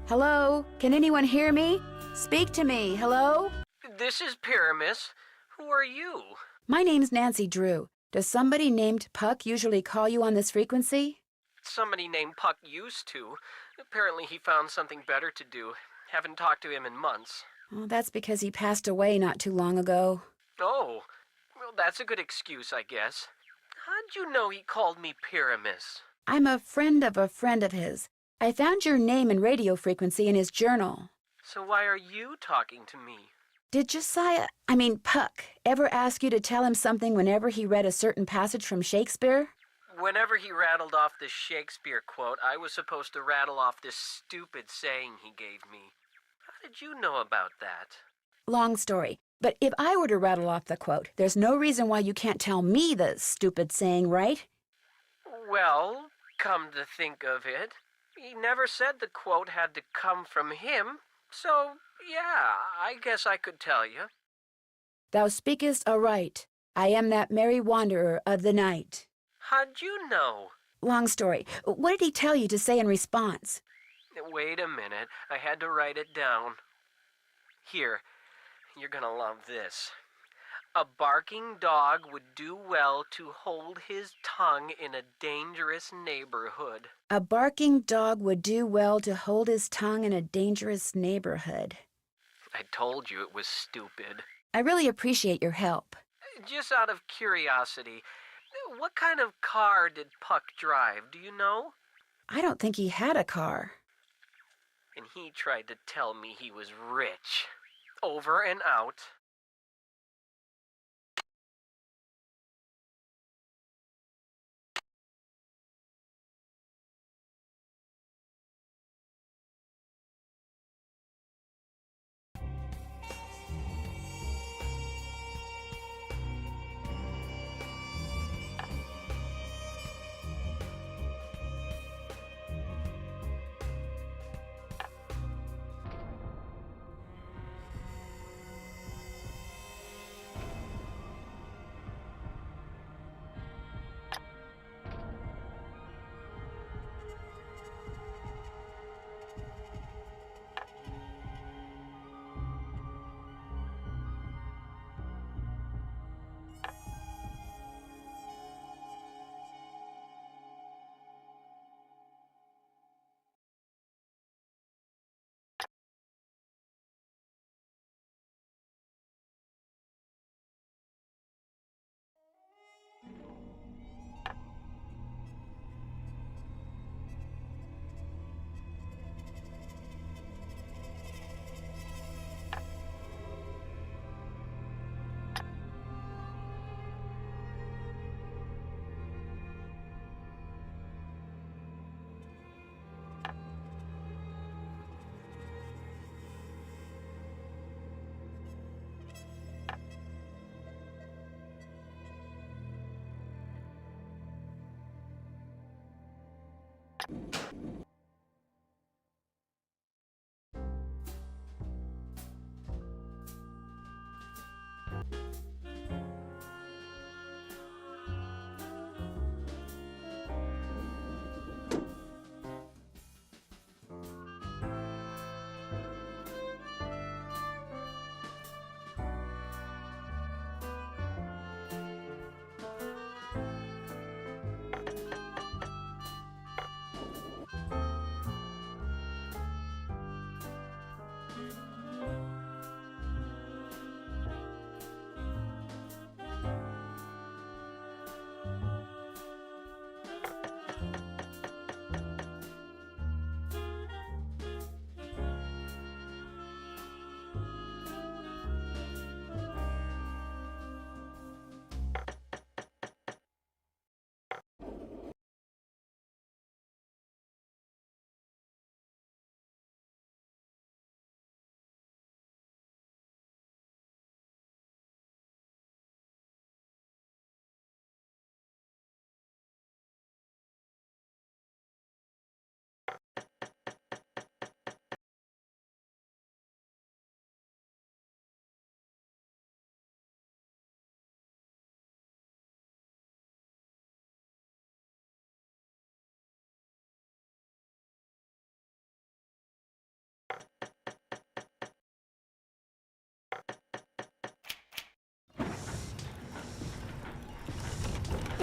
Hello? Can anyone hear me? Speak to me. Hello? This is Pyramus. Who are you? My name's Nancy Drew. Does somebody named Puck usually call you on this frequency? Somebody named Puck used to. Apparently he found something better to do. Haven't talked to him in months. Oh, that's because he passed away not too long ago. Oh, well, that's a good excuse, I guess. How'd you know he called me Pyramus? I'm a friend of his. I found your name and radio frequency in his journal. So why are you talking to me? Did Puck, ever ask you to tell him something whenever he read a certain passage from Shakespeare? Whenever he rattled off this Shakespeare quote, I was supposed to rattle off this stupid saying he gave me. How did you know about that? Long story. But if I were to rattle off the quote, there's no reason why you can't tell me the stupid saying, right? Well, come to think of it, he never said the quote had to come from him, so yeah, I guess I could tell you. Thou speakest aright. I am that merry wanderer of the night. How'd you know? Long story. What did he tell you to say in response? Wait a minute, I had to write it down. Here, you're gonna love this. A barking dog would do well to hold his tongue in a dangerous neighborhood. A barking dog would do well to hold his tongue in a dangerous neighborhood. I told you it was stupid. I really appreciate your help. Just out of curiosity, what kind of car did Puck drive, do you know? I don't think he had a car. And he tried to tell me he was rich. Over and out.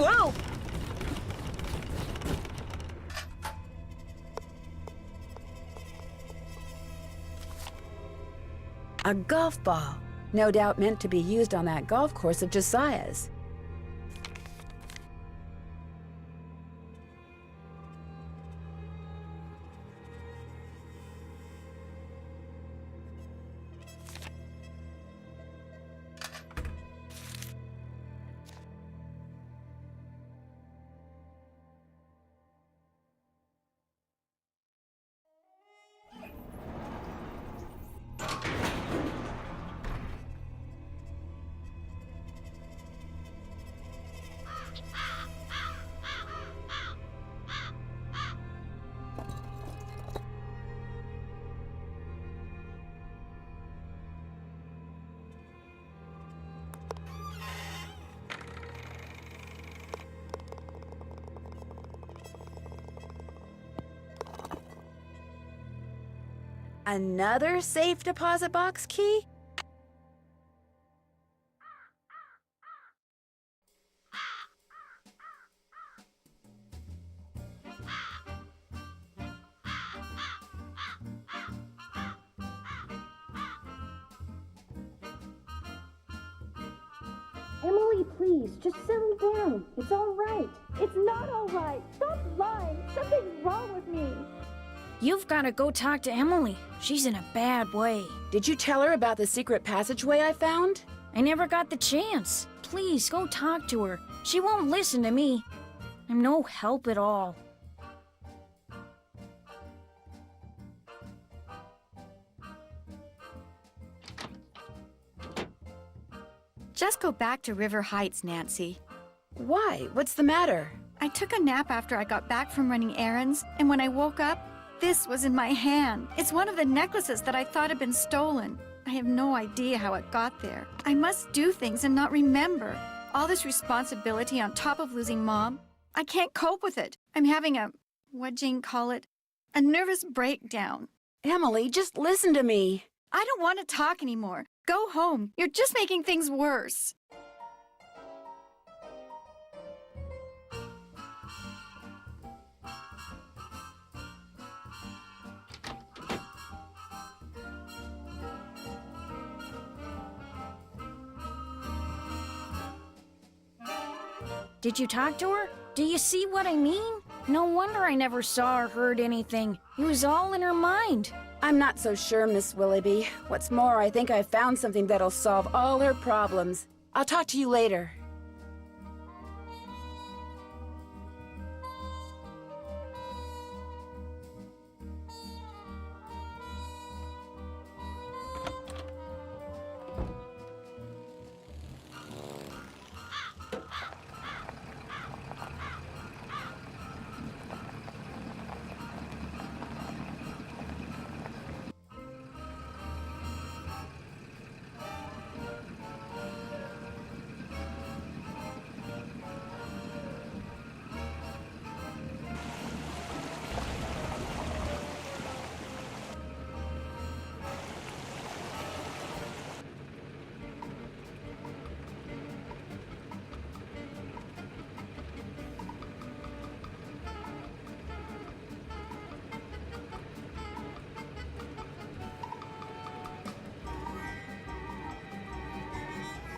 Whoa! A golf ball. No doubt meant to be used on that golf course of Josiah's. Another safe deposit box key? Emily, please, just settle down. It's all right. It's not all right. Stop lying. Something's wrong with me. You've got to go talk to Emily. She's in a bad way. Did you tell her about the secret passageway I found? I never got the chance. Please, go talk to her. She won't listen to me. I'm no help at all. Just go back to River Heights, Nancy. Why? What's the matter? I took a nap after I got back from running errands, and when I woke up, this was in my hand. It's one of the necklaces that I thought had been stolen. I have no idea how it got there. I must do things and not remember. All this responsibility on top of losing Mom. I can't cope with it. I'm having what Jane call it, a nervous breakdown. Emily, just listen to me. I don't want to talk anymore. Go home. You're just making things worse. Did you talk to her? Do you see what I mean? No wonder I never saw or heard anything. It was all in her mind. I'm not so sure, Miss Willoughby. What's more, I think I found something that'll solve all her problems. I'll talk to you later.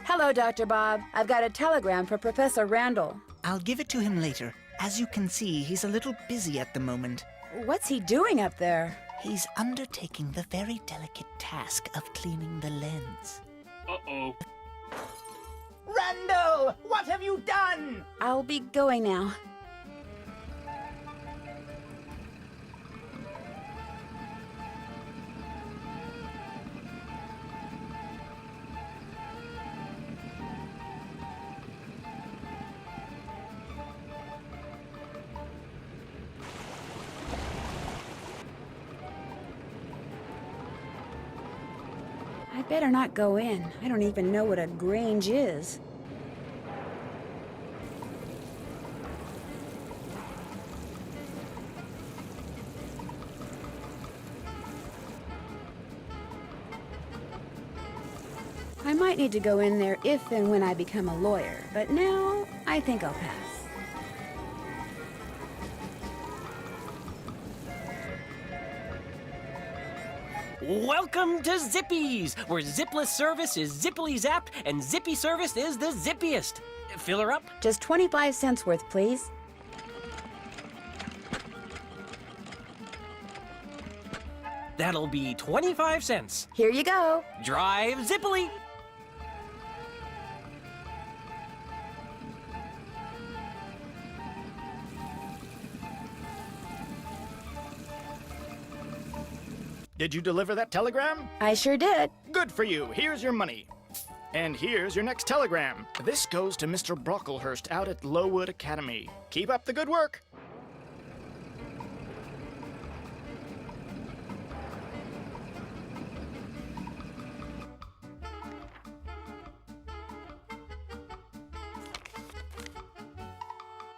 Hello, Dr. Bob. I've got a telegram for Professor Randall. I'll give it to him later. As you can see, he's a little busy at the moment. What's he doing up there? He's undertaking the very delicate task of cleaning the lens. Uh-oh. Randall! What have you done? I'll be going now. I better not go in. I don't even know what a grange is. I might need to go in there if and when I become a lawyer, but now I think I'll pass. Welcome to Zippy's, where zipless service is zippily zapped and zippy service is the zippiest. Fill her up? Just 25 cents worth, please. That'll be 25 cents. Here you go. Drive zippily. Did you deliver that telegram? I sure did. Good for you. Here's your money. And here's your next telegram. This goes to Mr. Brocklehurst out at Lowood Academy. Keep up the good work.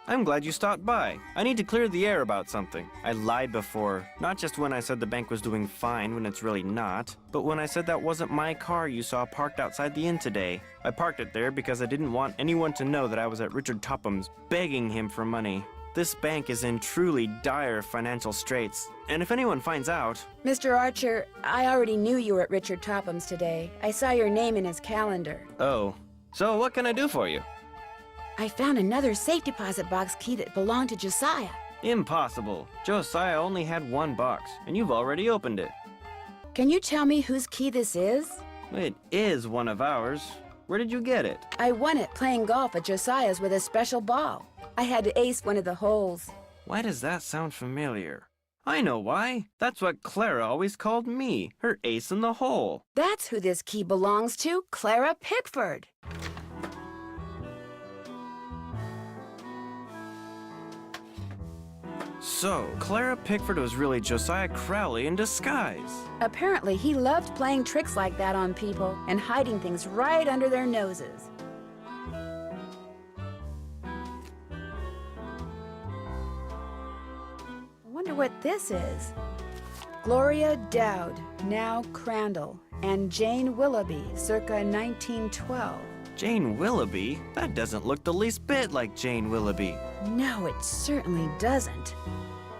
I'm glad you stopped by. I need to clear the air about something. I lied before, not just when I said the bank was doing fine when it's really not, but when I said that wasn't my car you saw parked outside the inn today. I parked it there because I didn't want anyone to know that I was at Richard Topham's begging him for money. This bank is in truly dire financial straits, and if anyone finds out... Mr. Archer, I already knew you were at Richard Topham's today. I saw your name in his calendar. Oh, so what can I do for you? I found another safe deposit box key that belonged to Josiah. Impossible. Josiah only had one box, and you've already opened it. Can you tell me whose key this is? It is one of ours. Where did you get it? I won it playing golf at Josiah's with a special ball. I had to ace one of the holes. Why does that sound familiar? I know why. That's what Clara always called me, her ace in the hole. That's who this key belongs to, Clara Pickford. So, Clara Pickford was really Josiah Crowley in disguise. Apparently, he loved playing tricks like that on people and hiding things right under their noses. I wonder what this is. Gloria Dowd, now Crandall, and Jane Willoughby, circa 1912. Jane Willoughby? That doesn't look the least bit like Jane Willoughby. No, it certainly doesn't.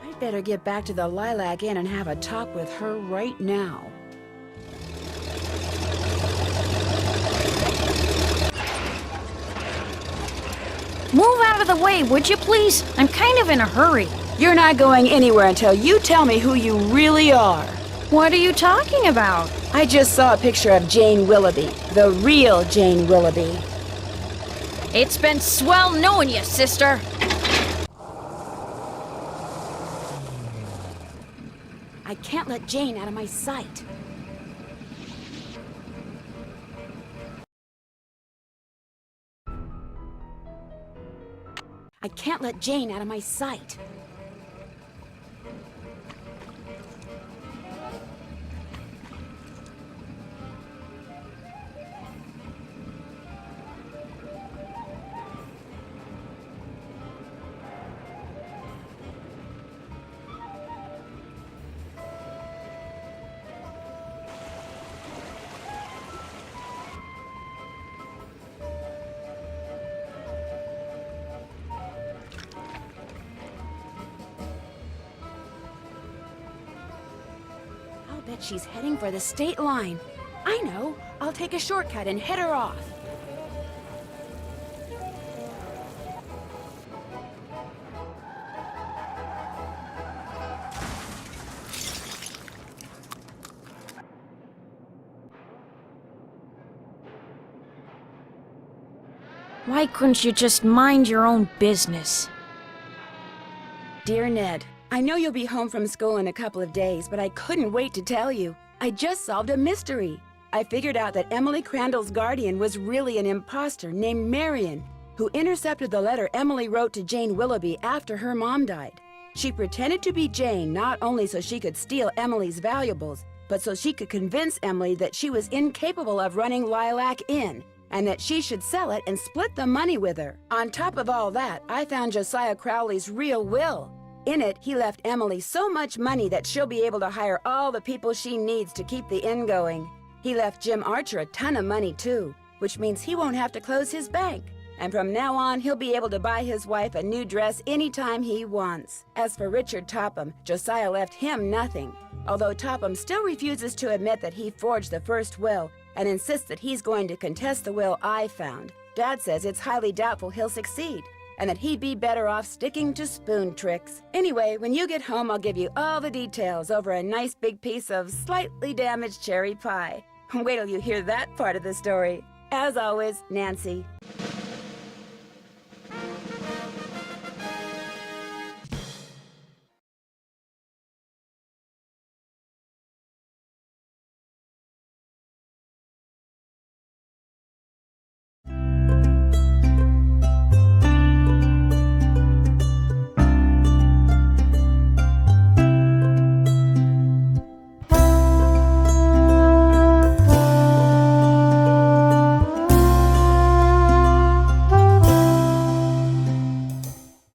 I'd better get back to the Lilac Inn and have a talk with her right now. Move out of the way, would you please? I'm kind of in a hurry. You're not going anywhere until you tell me who you really are. What are you talking about? I just saw a picture of Jane Willoughby, the real Jane Willoughby. It's been swell knowing you, sister. I can't let Jane out of my sight. I can't let Jane out of my sight. Bet she's heading for the state line. I know. I'll take a shortcut and head her off. Why couldn't you just mind your own business? Dear Ned, I know you'll be home from school in a couple of days, but I couldn't wait to tell you. I just solved a mystery. I figured out that Emily Crandall's guardian was really an imposter named Marion, who intercepted the letter Emily wrote to Jane Willoughby after her mom died. She pretended to be Jane not only so she could steal Emily's valuables, but so she could convince Emily that she was incapable of running Lilac Inn, and that she should sell it and split the money with her. On top of all that, I found Josiah Crowley's real will. In it, he left Emily so much money that she'll be able to hire all the people she needs to keep the inn going. He left Jim Archer a ton of money, too, which means he won't have to close his bank. And from now on, he'll be able to buy his wife a new dress anytime he wants. As for Richard Topham, Josiah left him nothing. Although Topham still refuses to admit that he forged the first will and insists that he's going to contest the will I found, Dad says it's highly doubtful he'll succeed, and that he'd be better off sticking to spoon tricks. Anyway, when you get home, I'll give you all the details over a nice big piece of slightly damaged cherry pie. Wait till you hear that part of the story. As always, Nancy.